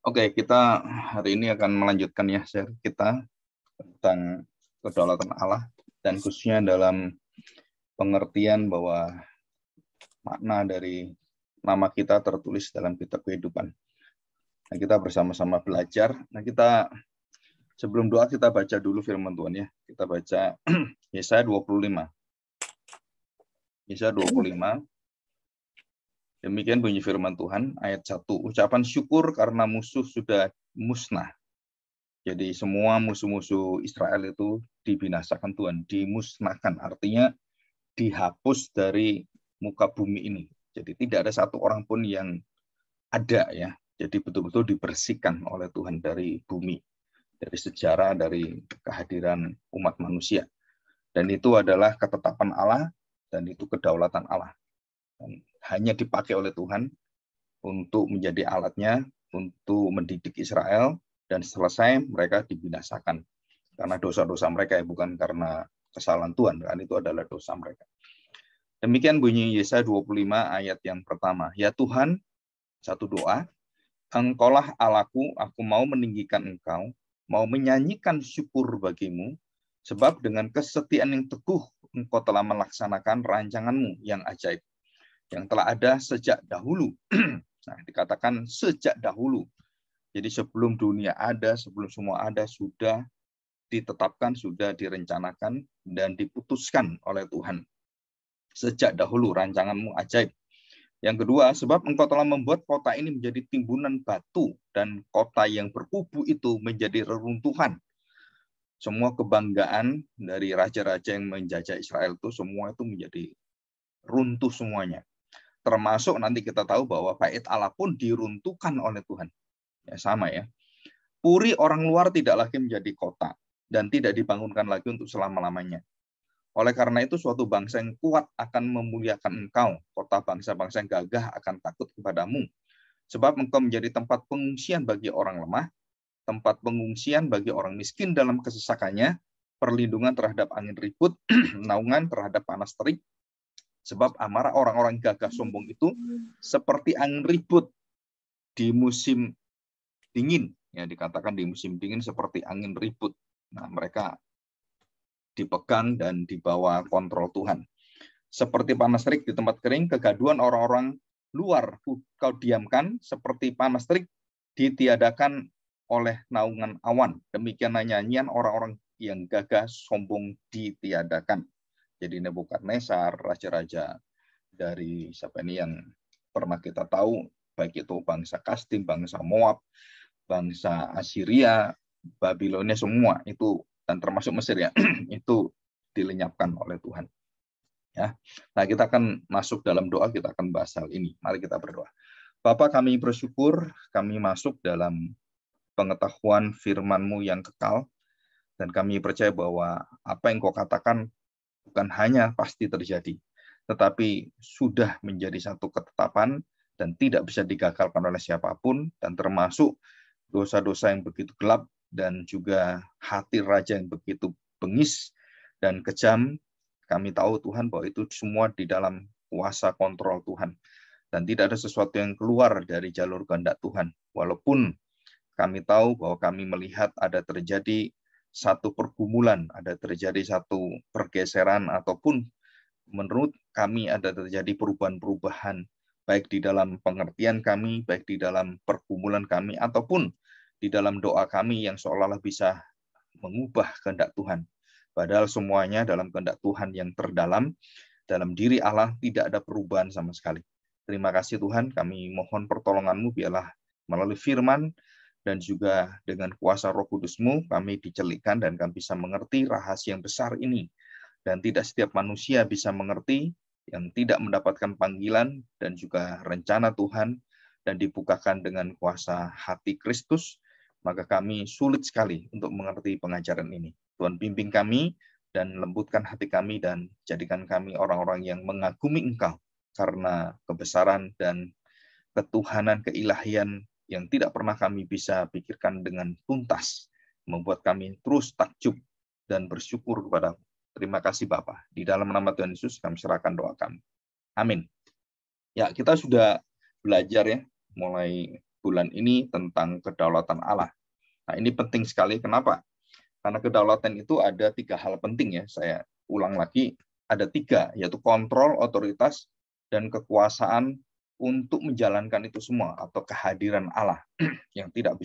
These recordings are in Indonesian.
Oke, kita hari ini akan melanjutkan ya share kita tentang kedaulatan Allah dan khususnya dalam pengertian bahwa makna dari nama kita tertulis dalam kitab kehidupan. Nah, kita bersama-sama belajar. Nah, kita sebelum doa kita baca dulu firman Tuhan ya. Kita baca Yesaya 25. Yesaya 25. Demikian bunyi firman Tuhan, ayat 1. Ucapan syukur karena musuh sudah musnah. Jadi semua musuh-musuh Israel itu dibinasakan Tuhan, dimusnahkan. Artinya dihapus dari muka bumi ini. Jadi tidak ada satu orang pun yang ada ya. Jadi betul-betul dibersihkan oleh Tuhan dari bumi, dari sejarah, dari kehadiran umat manusia. Dan itu adalah ketetapan Allah dan itu kedaulatan Allah. Dan hanya dipakai oleh Tuhan untuk menjadi alatnya untuk mendidik Israel dan selesai mereka dibinasakan karena dosa-dosa mereka, bukan karena kesalahan Tuhan, kan itu adalah dosa mereka. Demikian bunyi Yesaya 25 ayat yang pertama. Ya Tuhan, satu doa, Engkaulah Allahku, aku mau meninggikan Engkau, mau menyanyikan syukur bagimu, sebab dengan kesetiaan yang teguh Engkau telah melaksanakan rancanganmu yang ajaib, yang telah ada sejak dahulu. Nah, dikatakan sejak dahulu. Jadi sebelum dunia ada, sebelum semua ada, sudah ditetapkan, sudah direncanakan, dan diputuskan oleh Tuhan. Sejak dahulu rancanganmu ajaib. Yang kedua, sebab engkau telah membuat kota ini menjadi timbunan batu, dan kota yang berkubu itu menjadi reruntuhan. Semua kebanggaan dari raja-raja yang menjajah Israel itu, semua itu menjadi runtuh semuanya. Termasuk nanti kita tahu bahwa bait Allah pun diruntuhkan oleh Tuhan. Ya, sama ya. Puri orang luar tidak lagi menjadi kota dan tidak dibangunkan lagi untuk selama-lamanya. Oleh karena itu suatu bangsa yang kuat akan memuliakan engkau. Kota bangsa-bangsa yang gagah akan takut kepadamu. Sebab engkau menjadi tempat pengungsian bagi orang lemah, tempat pengungsian bagi orang miskin dalam kesesakannya, perlindungan terhadap angin ribut, naungan terhadap panas terik. Sebab amarah orang-orang gagah sombong itu seperti angin ribut di musim dingin. Ya, dikatakan di musim dingin seperti angin ribut. Nah, mereka dipegang dan dibawa kontrol Tuhan. Seperti panas terik di tempat kering, kegaduhan orang-orang luar kau diamkan, seperti panas terik ditiadakan oleh naungan awan. Demikian nyanyian orang-orang yang gagah sombong ditiadakan. Jadi Nebukadnezar, raja-raja dari siapa ini yang pernah kita tahu, baik itu bangsa Kastim, bangsa Moab, bangsa Assyria, Babilonia, semua itu, dan termasuk Mesir ya, itu dilenyapkan oleh Tuhan. Ya, nah kita akan masuk dalam doa, kita akan bahas hal ini. Mari kita berdoa. Bapa, kami bersyukur, kami masuk dalam pengetahuan firman-Mu yang kekal, dan kami percaya bahwa apa yang Kau katakan bukan hanya pasti terjadi, tetapi sudah menjadi satu ketetapan dan tidak bisa digagalkan oleh siapapun, dan termasuk dosa-dosa yang begitu gelap dan juga hati raja yang begitu bengis dan kejam. Kami tahu Tuhan bahwa itu semua di dalam kuasa kontrol Tuhan. Dan tidak ada sesuatu yang keluar dari jalur kehendak Tuhan. Walaupun kami tahu bahwa kami melihat ada terjadi satu pergumulan, ada terjadi satu pergeseran, ataupun menurut kami ada terjadi perubahan-perubahan, baik di dalam pengertian kami, baik di dalam pergumulan kami, ataupun di dalam doa kami yang seolah-olah bisa mengubah kehendak Tuhan. Padahal semuanya dalam kehendak Tuhan yang terdalam, dalam diri Allah tidak ada perubahan sama sekali. Terima kasih Tuhan, kami mohon pertolongan-Mu, biarlah melalui firman dan juga dengan kuasa Roh Kudus-Mu kami dicelikkan dan kami bisa mengerti rahasia yang besar ini. Dan tidak setiap manusia bisa mengerti yang tidak mendapatkan panggilan dan juga rencana Tuhan dan dibukakan dengan kuasa hati Kristus, maka kami sulit sekali untuk mengerti pengajaran ini. Tuhan bimbing kami dan lembutkan hati kami dan jadikan kami orang-orang yang mengagumi Engkau karena kebesaran dan ketuhanan, keilahian yang tidak pernah kami bisa pikirkan dengan tuntas, membuat kami terus takjub dan bersyukur kepada. Terima kasih Bapa. Di dalam nama Tuhan Yesus kami serahkan doa kami. Amin. Ya, kita sudah belajar ya, mulai bulan ini tentang kedaulatan Allah. Nah, ini penting sekali. Kenapa? Karena kedaulatan itu ada 3 hal penting ya. Saya ulang lagi, ada 3, yaitu kontrol, otoritas, dan kekuasaan untuk menjalankan itu semua, atau kehadiran Allah yang tidak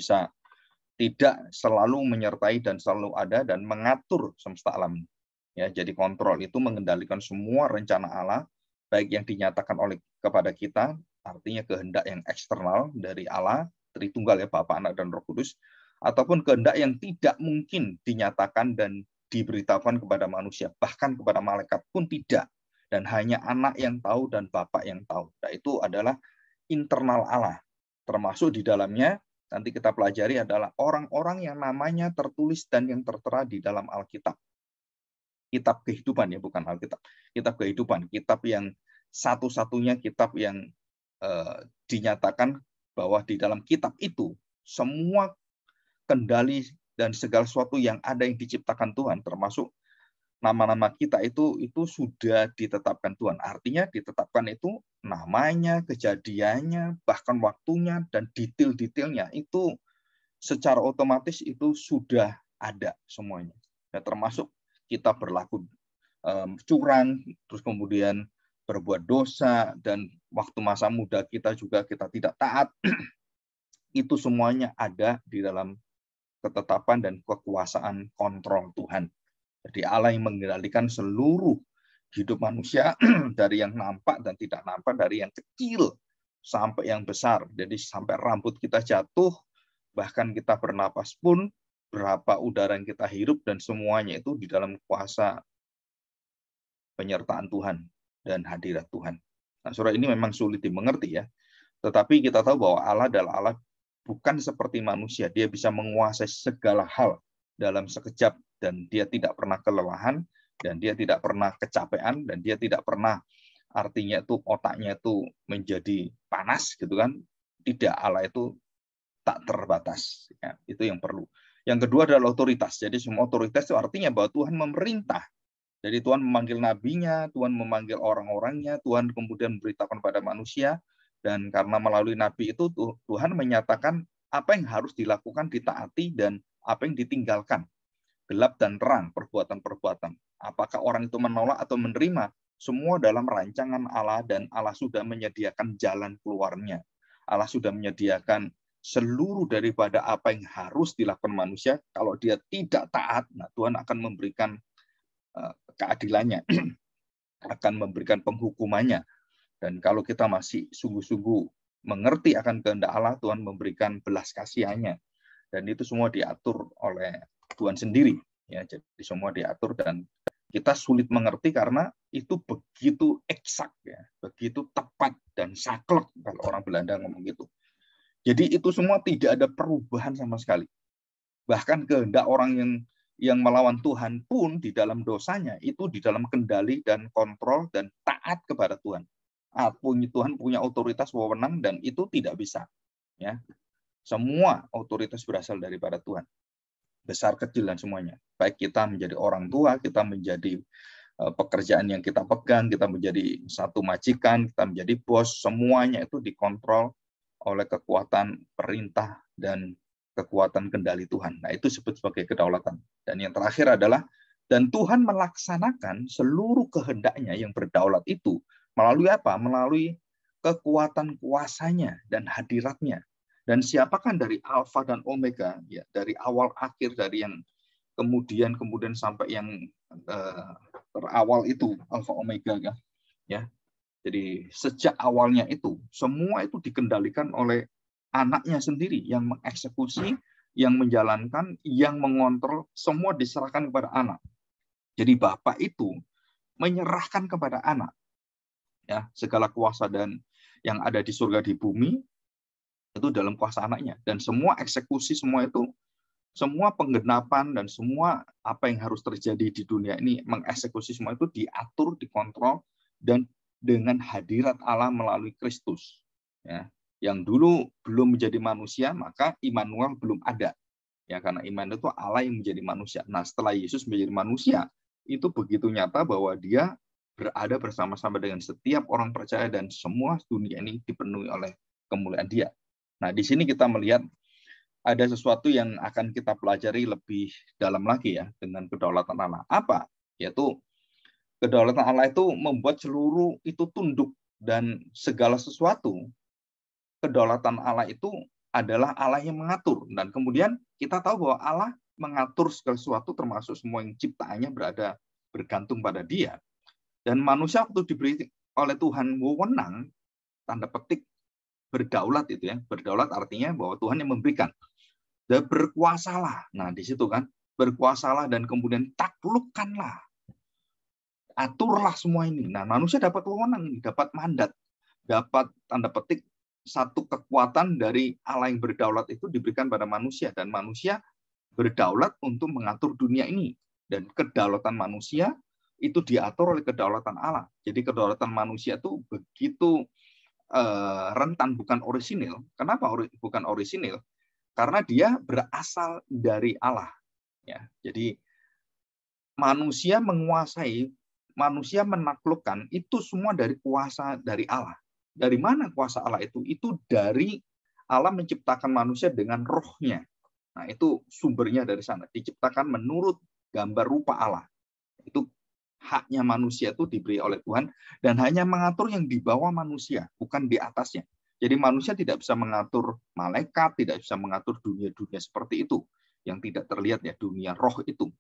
selalu menyertai dan selalu ada dan mengatur semesta alam. Ya, jadi kontrol itu mengendalikan semua rencana Allah, baik yang dinyatakan kepada kita, artinya kehendak yang eksternal dari Allah, Tritunggal ya, Bapa, Anak, dan Roh Kudus, ataupun kehendak yang tidak mungkin dinyatakan dan diberitahukan kepada manusia, bahkan kepada malaikat pun tidak, dan hanya Anak yang tahu dan Bapa yang tahu. Nah, itu adalah internal Allah, termasuk di dalamnya nanti kita pelajari adalah orang-orang yang namanya tertulis dan yang tertera di dalam Alkitab. Kitab kehidupan ya, bukan Alkitab. Kitab kehidupan, kitab yang satu-satunya kitab yang dinyatakan bahwa di dalam kitab itu semua kendali dan segala sesuatu yang ada yang diciptakan Tuhan, termasuk nama-nama kita itu sudah ditetapkan Tuhan. Artinya ditetapkan itu namanya, kejadiannya, bahkan waktunya dan detail-detailnya itu secara otomatis itu sudah ada semuanya. Ya, termasuk kita berlaku curang, terus kemudian berbuat dosa, dan waktu masa muda kita juga kita tidak taat. Itu semuanya ada di dalam ketetapan dan kekuasaan kontrol Tuhan. Jadi Allah yang mengendalikan seluruh hidup manusia dari yang nampak dan tidak nampak, dari yang kecil sampai yang besar. Jadi sampai rambut kita jatuh, bahkan kita bernapas pun, berapa udara yang kita hirup, dan semuanya itu di dalam kuasa penyertaan Tuhan dan hadirat Tuhan. Nah, surah ini memang sulit dimengerti ya. Tetapi kita tahu bahwa Allah adalah Allah bukan seperti manusia. Dia bisa menguasai segala hal dalam sekejap, dan dia tidak pernah kelelahan, dan dia tidak pernah kecapean, dan dia tidak pernah artinya itu otaknya itu menjadi panas gitu kan. Tidak, Allah itu tak terbatas. Ya, itu yang perlu. Yang kedua adalah otoritas. Jadi semua otoritas itu artinya bahwa Tuhan memerintah. Jadi Tuhan memanggil nabinya, Tuhan memanggil orang-orangnya, Tuhan kemudian memberitakan pada manusia, dan karena melalui nabi itu Tuhan menyatakan apa yang harus dilakukan, ditaati, dan apa yang ditinggalkan. Gelap dan terang, perbuatan-perbuatan. Apakah orang itu menolak atau menerima? Semua dalam rancangan Allah, dan Allah sudah menyediakan jalan keluarnya. Allah sudah menyediakan seluruh daripada apa yang harus dilakukan manusia. Kalau dia tidak taat, nah Tuhan akan memberikan keadilannya, akan memberikan penghukumannya. Dan kalau kita masih sungguh-sungguh mengerti akan kehendak Allah, Tuhan memberikan belas kasihannya. Dan itu semua diatur oleh Tuhan sendiri. Ya, jadi semua diatur, dan kita sulit mengerti karena itu begitu eksak, ya, begitu tepat dan saklek kalau orang Belanda ngomong gitu. Jadi itu semua tidak ada perubahan sama sekali. Bahkan kehendak orang yang melawan Tuhan pun di dalam dosanya itu di dalam kendali dan kontrol dan taat kepada Tuhan. Tuhan punya otoritas, wewenang, dan itu tidak bisa. Ya, semua otoritas berasal daripada Tuhan. Besar, kecil, dan semuanya. Baik kita menjadi orang tua, kita menjadi pekerjaan yang kita pegang, kita menjadi satu majikan, kita menjadi bos, semuanya itu dikontrol oleh kekuatan perintah dan kekuatan kendali Tuhan. Nah, itu disebut sebagai kedaulatan. Dan yang terakhir adalah, dan Tuhan melaksanakan seluruh kehendaknya yang berdaulat itu melalui apa? Melalui kekuatan kuasanya dan hadiratnya. Dan siapakah dari Alfa dan Omega, ya, dari awal akhir, dari yang kemudian sampai yang terawal itu Alfa Omega, ya. Jadi sejak awalnya itu semua itu dikendalikan oleh anaknya sendiri yang mengeksekusi, yang menjalankan, yang mengontrol, semua diserahkan kepada anak. Jadi Bapa itu menyerahkan kepada anak, ya, segala kuasa dan yang ada di surga di bumi itu dalam kuasa anaknya, dan semua eksekusi, semua itu, semua penggenapan dan semua apa yang harus terjadi di dunia ini, mengeksekusi semua itu diatur, dikontrol, dan dengan hadirat Allah melalui Kristus. Ya, yang dulu belum menjadi manusia, maka Immanuel belum ada. Ya, karena Immanuel itu Allah yang menjadi manusia. Nah, setelah Yesus menjadi manusia, itu begitu nyata bahwa dia berada bersama-sama dengan setiap orang percaya, dan semua dunia ini dipenuhi oleh kemuliaan dia. Nah, di sini kita melihat ada sesuatu yang akan kita pelajari lebih dalam lagi ya dengan kedaulatan Allah. Apa? Yaitu kedaulatan Allah itu membuat seluruh itu tunduk dan segala sesuatu. Kedaulatan Allah itu adalah Allah yang mengatur. Dan kemudian kita tahu bahwa Allah mengatur segala sesuatu termasuk semua yang ciptaannya bergantung pada Dia. Dan manusia waktu diberi oleh Tuhan wewenang, tanda petik berdaulat itu ya. Berdaulat artinya bahwa Tuhan yang memberikan. Dan berkuasalah. Nah, di situ kan berkuasalah dan kemudian taklukkanlah. Aturlah semua ini. Nah, manusia dapat wewenang, dapat mandat, dapat tanda petik satu kekuatan dari Allah yang berdaulat itu diberikan pada manusia dan manusia berdaulat untuk mengatur dunia ini. Dan kedaulatan manusia itu diatur oleh kedaulatan Allah. Jadi kedaulatan manusia itu begitu rentan, bukan orisinil. Kenapa bukan orisinil? Karena dia berasal dari Allah. Ya, jadi manusia menguasai, manusia menaklukkan itu semua dari kuasa dari Allah. Dari mana kuasa Allah itu? Itu dari Allah menciptakan manusia dengan rohnya. Nah, itu sumbernya dari sana. Diciptakan menurut gambar rupa Allah. Itu haknya manusia itu diberi oleh Tuhan dan hanya mengatur yang di bawah manusia, bukan di atasnya. Jadi manusia tidak bisa mengatur malaikat, tidak bisa mengatur dunia-dunia seperti itu yang tidak terlihat ya, dunia roh itu.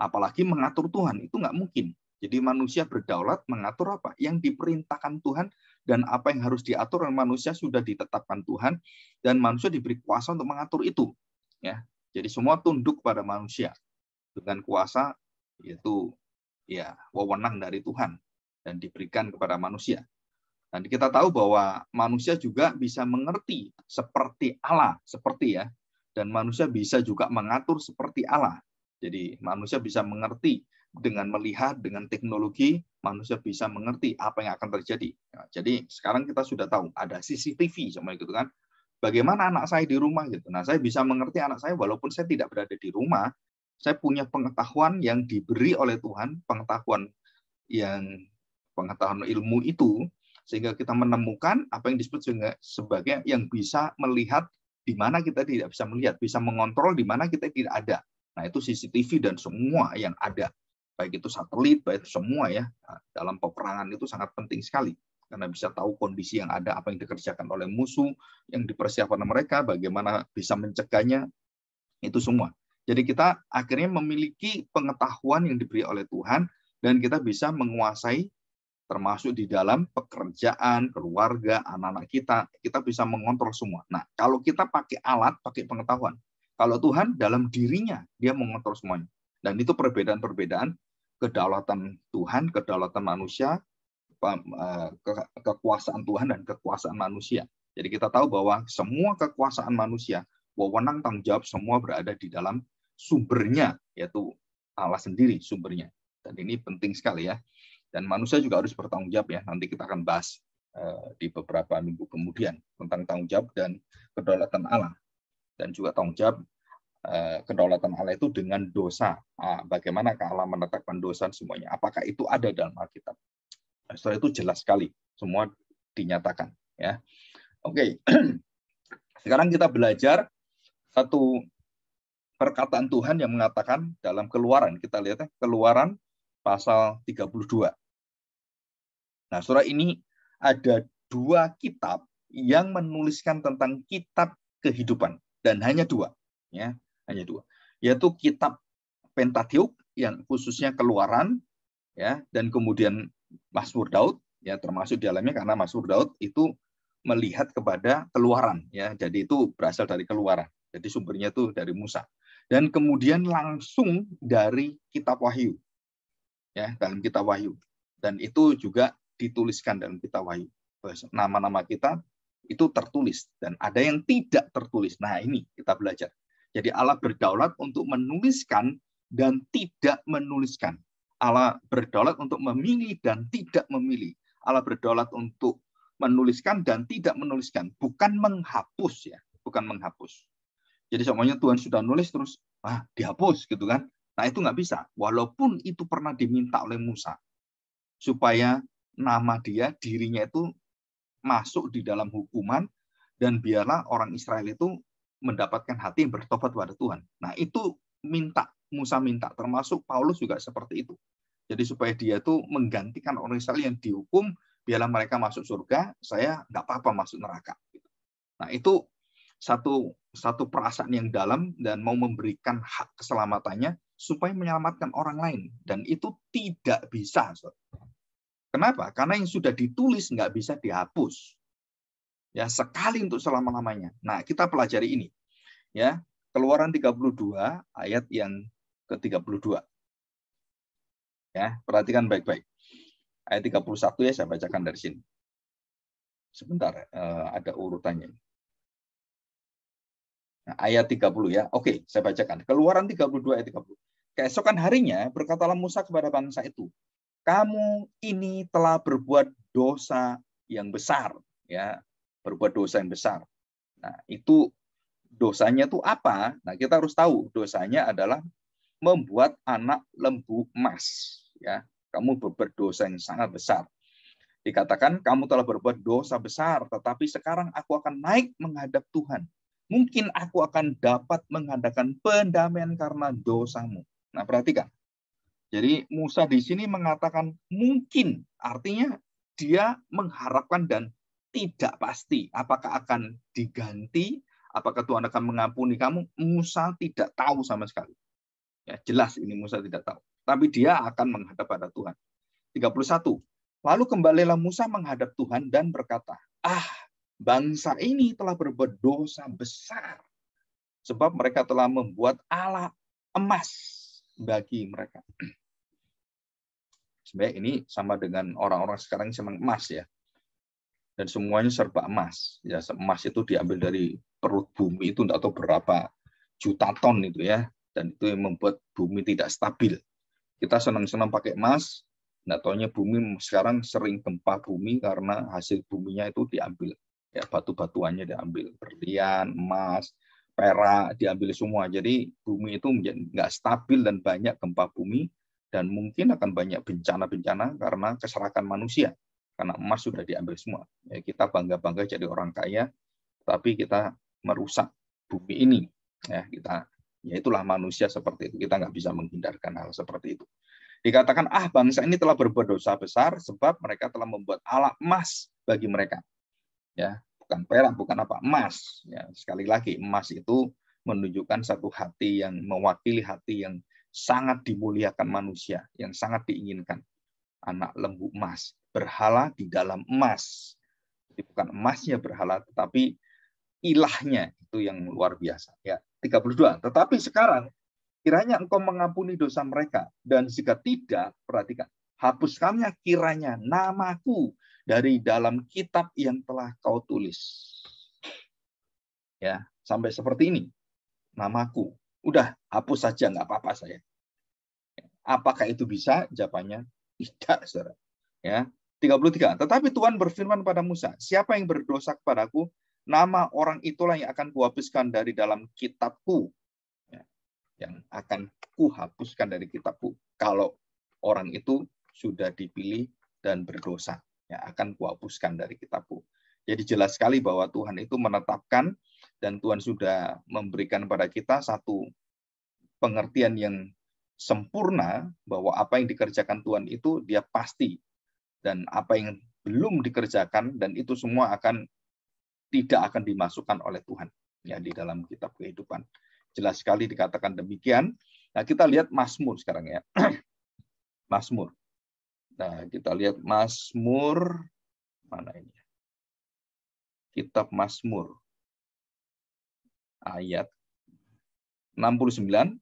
Apalagi mengatur Tuhan, itu nggak mungkin. Jadi manusia berdaulat mengatur apa? Yang diperintahkan Tuhan dan apa yang harus diatur oleh manusia sudah ditetapkan Tuhan dan manusia diberi kuasa untuk mengatur itu. Ya, jadi semua tunduk pada manusia dengan kuasa yaitu ya wewenang dari Tuhan dan diberikan kepada manusia. Dan kita tahu bahwa manusia juga bisa mengerti seperti Allah, seperti ya. Dan manusia bisa juga mengatur seperti Allah. Jadi manusia bisa mengerti dengan melihat, dengan teknologi, manusia bisa mengerti apa yang akan terjadi. Nah, jadi sekarang kita sudah tahu ada CCTV sama gitu kan. Bagaimana anak saya di rumah gitu. Nah, saya bisa mengerti anak saya walaupun saya tidak berada di rumah, saya punya pengetahuan yang diberi oleh Tuhan, pengetahuan ilmu itu, sehingga kita menemukan apa yang disebut sebagai yang bisa melihat di mana kita tidak bisa melihat, bisa mengontrol di mana kita tidak ada. Nah, itu CCTV dan semua yang ada, baik itu satelit, baik itu semua ya. Nah, dalam peperangan itu sangat penting sekali karena bisa tahu kondisi yang ada, apa yang dikerjakan oleh musuh, yang dipersiapkan oleh mereka, bagaimana bisa mencegahnya, itu semua. Jadi kita akhirnya memiliki pengetahuan yang diberi oleh Tuhan dan kita bisa menguasai termasuk di dalam pekerjaan, keluarga, anak-anak kita bisa mengontrol semua. Nah, kalau kita pakai alat, pakai pengetahuan. Kalau Tuhan dalam dirinya, dia mengontrol semuanya. Dan itu perbedaan-perbedaan kedaulatan Tuhan, kedaulatan manusia, kekuasaan Tuhan dan kekuasaan manusia. Jadi kita tahu bahwa semua kekuasaan manusia, wewenang, tanggung jawab semua berada di dalam sumbernya, yaitu Allah sendiri sumbernya. Dan ini penting sekali ya. Dan manusia juga harus bertanggung jawab ya. Nanti kita akan bahas di beberapa minggu kemudian tentang tanggung jawab dan kedaulatan Allah. Dan juga tanggung jawab kedaulatan Allah itu dengan dosa. Bagaimana Allah menetapkan dosa semuanya. Apakah itu ada dalam Alkitab? Setelah itu jelas sekali. Semua dinyatakan. Ya. Oke. Sekarang kita belajar satu perkataan Tuhan yang mengatakan dalam Keluaran. Kita lihat ya, Keluaran pasal 32. Nah, surah ini ada 2 kitab yang menuliskan tentang kitab kehidupan dan hanya 2, ya, hanya 2. Yaitu kitab Pentateuch yang khususnya Keluaran, ya, dan kemudian Mazmur Daud, ya, termasuk di dalamnya karena Mazmur Daud itu melihat kepada Keluaran, ya, jadi itu berasal dari Keluaran. Jadi sumbernya itu dari Musa. Dan kemudian langsung dari kitab Wahyu, ya, dalam kitab Wahyu. Dan itu juga dituliskan dalam kitab Wahyu. Nama-nama kita itu tertulis dan ada yang tidak tertulis. Nah, ini kita belajar. Jadi Allah berdaulat untuk menuliskan dan tidak menuliskan. Allah berdaulat untuk memilih dan tidak memilih. Allah berdaulat untuk menuliskan dan tidak menuliskan, bukan menghapus ya, bukan menghapus. Jadi semuanya Tuhan sudah nulis terus dihapus gitu kan. Nah, itu nggak bisa. Walaupun itu pernah diminta oleh Musa supaya nama dia, dirinya itu masuk di dalam hukuman dan biarlah orang Israel itu mendapatkan hati yang bertobat pada Tuhan. Nah, itu Musa minta, termasuk Paulus juga seperti itu. Jadi supaya dia itu menggantikan orang Israel yang dihukum, biarlah mereka masuk surga, saya nggak apa-apa masuk neraka. Nah, itu satu perasaan yang dalam dan mau memberikan hak keselamatannya supaya menyelamatkan orang lain. Dan itu tidak bisa. Kenapa? Karena yang sudah ditulis nggak bisa dihapus. Ya, sekali untuk selama-lamanya. Nah, kita pelajari ini. Ya, Keluaran 32 ayat yang ke-32. Ya, perhatikan baik-baik. Ayat 31 ya, saya bacakan dari sini. Sebentar, ada urutannya. Nah, ayat 30 ya. Oke, saya bacakan. Keluaran 32 ayat 30. Keesokan harinya berkatalah Musa kepada bangsa itu, kamu ini telah berbuat dosa yang besar, ya, berbuat dosa yang besar. Nah, itu dosanya itu apa? Nah, kita harus tahu dosanya adalah membuat anak lembu emas, ya. Kamu berbuat dosa yang sangat besar. Dikatakan kamu telah berbuat dosa besar, tetapi sekarang aku akan naik menghadap Tuhan. Mungkin aku akan dapat mengadakan pendamaian karena dosamu. Nah, perhatikan. Jadi Musa di sini mengatakan mungkin, artinya dia mengharapkan dan tidak pasti apakah akan diganti, apakah Tuhan akan mengampuni kamu. Musa tidak tahu sama sekali. Ya, jelas ini Musa tidak tahu. Tapi dia akan menghadap pada Tuhan. 31. Lalu kembalilah Musa menghadap Tuhan dan berkata, bangsa ini telah berbuat dosa besar. Sebab mereka telah membuat Allah emas bagi mereka. Sebenarnya ini sama dengan orang-orang sekarang yang senang emas ya. Dan semuanya serba emas. Ya, emas itu diambil dari perut bumi itu atau berapa juta ton itu ya. Dan itu yang membuat bumi tidak stabil. Kita senang-senang pakai emas. Nah, taunya bumi sekarang sering gempa bumi karena hasil buminya itu diambil. Ya, batu-batuannya diambil. Berlian, emas, perak diambil semua. Jadi bumi itu nggak stabil dan banyak gempa bumi. Dan mungkin akan banyak bencana-bencana karena keserakan manusia. Karena emas sudah diambil semua. Ya, kita bangga-bangga jadi orang kaya, tapi kita merusak bumi ini. Ya, itulah manusia seperti itu. Kita nggak bisa menghindarkan hal seperti itu. Dikatakan, bangsa ini telah berbuat dosa besar sebab mereka telah membuat Allah emas bagi mereka. Ya, bukan perak, bukan apa, emas. Ya, sekali lagi, emas itu menunjukkan satu hati yang mewakili hati yang sangat dimuliakan manusia, yang sangat diinginkan. Anak lembu emas, berhala di dalam emas. Jadi bukan emasnya berhala, tetapi ilahnya itu yang luar biasa. Ya, 32. Tetapi sekarang, kiranya engkau mengampuni dosa mereka. Dan jika tidak, perhatikan, hapuskannya kiranya namaku dari dalam kitab yang telah kau tulis. Ya, sampai seperti ini. Namaku. Udah, hapus saja, nggak apa-apa saya. Apakah itu bisa? Jawabannya tidak, saudara. Ya, 33. Tetapi Tuhan berfirman pada Musa, siapa yang berdosa kepadaku, nama orang itulah yang akan kuhapuskan dari dalam kitabku. Ya, yang akan kuhapuskan dari kitabku. Kalau orang itu sudah dipilih dan berdosa, ya, akan kuhapuskan dari kitabku. Jadi jelas sekali bahwa Tuhan itu menetapkan dan Tuhan sudah memberikan pada kita satu pengertian yang sempurna bahwa apa yang dikerjakan Tuhan itu dia pasti, dan apa yang belum dikerjakan dan itu semua tidak akan dimasukkan oleh Tuhan ya di dalam kitab kehidupan. Jelas sekali dikatakan demikian. Nah, kita lihat Mazmur sekarang ya. Mazmur. Nah, kita lihat Mazmur mana ini? Kitab Mazmur ayat 69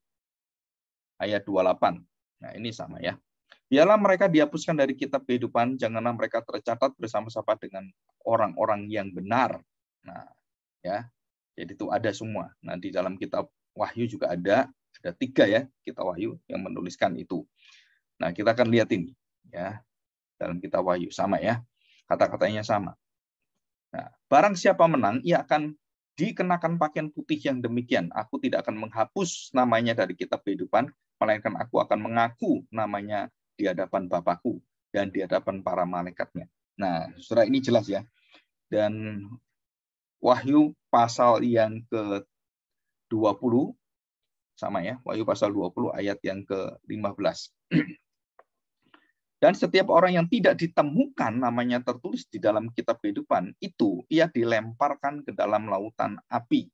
ayat 28. Nah, ini sama ya. Biarlah mereka dihapuskan dari kitab kehidupan, janganlah mereka tercatat bersama-sama dengan orang-orang yang benar. Nah, ya. Jadi itu ada semua. Nah, di dalam kitab Wahyu juga ada 3 ya, kitab Wahyu yang menuliskan itu. Nah, kita akan lihat ini ya. Dalam kitab Wahyu sama ya. Kata-katanya sama. Nah, barang siapa menang, ia akan dikenakan pakaian putih yang demikian. Aku tidak akan menghapus namanya dari kitab kehidupan, melainkan aku akan mengaku namanya di hadapan Bapakku dan di hadapan para malaikatnya. Nah, saudara, ini jelas ya. Dan Wahyu pasal yang ke-20, sama ya, Wahyu pasal 20 ayat yang ke-15. Dan setiap orang yang tidak ditemukan namanya tertulis di dalam kitab kehidupan, itu ia dilemparkan ke dalam lautan api.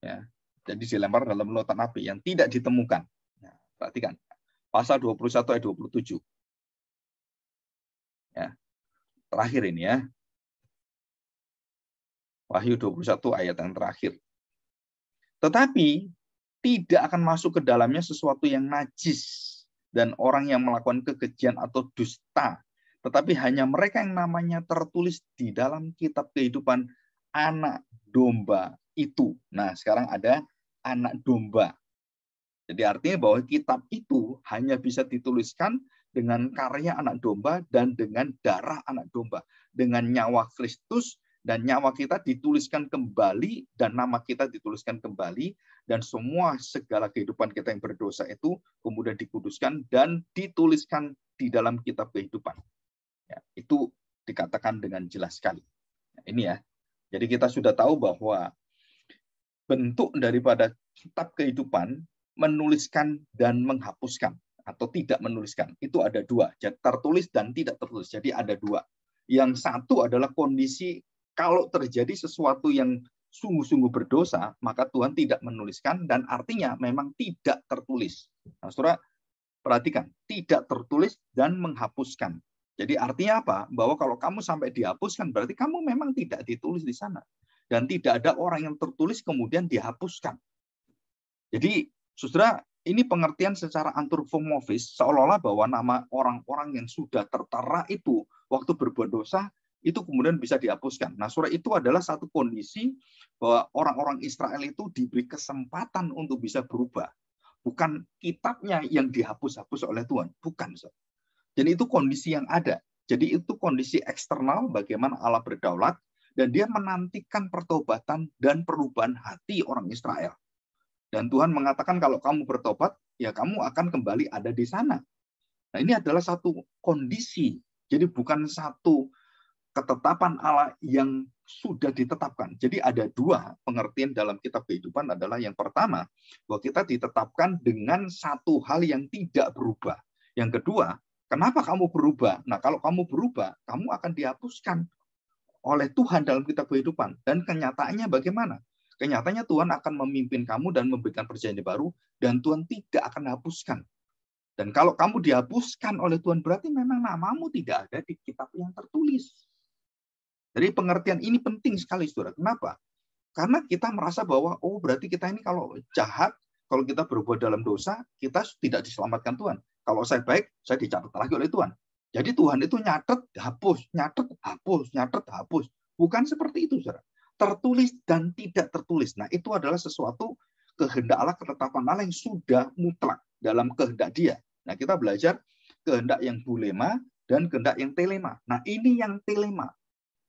Ya, jadi dilempar dalam lautan api yang tidak ditemukan. Ya, perhatikan, pasal 21 ayat 27. Ya, terakhir ini ya. Wahyu 21 ayat yang terakhir. Tetapi tidak akan masuk ke dalamnya sesuatu yang najis dan orang yang melakukan kekejian atau dusta, tetapi hanya mereka yang namanya tertulis di dalam kitab kehidupan anak domba itu. Nah, sekarang ada anak domba. Jadi artinya bahwa kitab itu hanya bisa dituliskan dengan karya anak domba dan dengan darah anak domba, dengan nyawa Kristus, dan nyawa kita dituliskan kembali, dan nama kita dituliskan kembali, dan semua segala kehidupan kita yang berdosa itu kemudian dikuduskan dan dituliskan di dalam kitab kehidupan. Ya, itu dikatakan dengan jelas sekali. Nah, ini ya. Jadi kita sudah tahu bahwa bentuk daripada kitab kehidupan menuliskan dan menghapuskan atau tidak menuliskan. Itu ada dua, tertulis dan tidak tertulis. Jadi ada dua. Yang satu adalah kondisi kalau terjadi sesuatu yang sungguh-sungguh berdosa, maka Tuhan tidak menuliskan dan artinya memang tidak tertulis. Nah, saudara, perhatikan, tidak tertulis dan menghapuskan. Jadi artinya apa? Bahwa kalau kamu sampai dihapuskan, berarti kamu memang tidak ditulis di sana. Dan tidak ada orang yang tertulis kemudian dihapuskan. Jadi, saudara, ini pengertian secara antropomorfis, seolah-olah bahwa nama orang-orang yang sudah tertera itu, waktu berbuat dosa, itu kemudian bisa dihapuskan. Nah, saudara, itu adalah satu kondisi bahwa orang-orang Israel itu diberi kesempatan untuk bisa berubah. Bukan kitabnya yang dihapus-hapus oleh Tuhan. Bukan, saudara. Jadi itu kondisi yang ada. Jadi itu kondisi eksternal bagaimana Allah berdaulat, dan dia menantikan pertobatan dan perubahan hati orang Israel. Dan Tuhan mengatakan kalau kamu bertobat, ya kamu akan kembali ada di sana. Nah, ini adalah satu kondisi. Jadi bukan satu ketetapan Allah yang sudah ditetapkan. Jadi ada dua pengertian dalam kitab kehidupan adalah yang pertama, bahwa kita ditetapkan dengan satu hal yang tidak berubah. Yang kedua, kenapa kamu berubah? Nah, kalau kamu berubah, kamu akan dihapuskan oleh Tuhan dalam kitab kehidupan. Dan kenyataannya bagaimana? Kenyataannya Tuhan akan memimpin kamu dan memberikan perjanjian baru, dan Tuhan tidak akan hapuskan. Dan kalau kamu dihapuskan oleh Tuhan, berarti memang namamu tidak ada di kitab yang tertulis. Jadi pengertian ini penting sekali, saudara. Kenapa? Karena kita merasa bahwa, oh berarti kita ini kalau jahat, kalau kita berbuat dalam dosa, kita tidak diselamatkan Tuhan. Kalau saya baik, saya dicatat lagi oleh Tuhan. Jadi Tuhan itu nyatet, hapus, nyatet, hapus, nyatet, hapus. Bukan seperti itu, saudara. Tertulis dan tidak tertulis. Nah, itu adalah sesuatu kehendak Allah, ketetapan Allah yang sudah mutlak dalam kehendak Dia. Nah, kita belajar kehendak yang bulema dan kehendak yang telema. Nah, ini yang telema.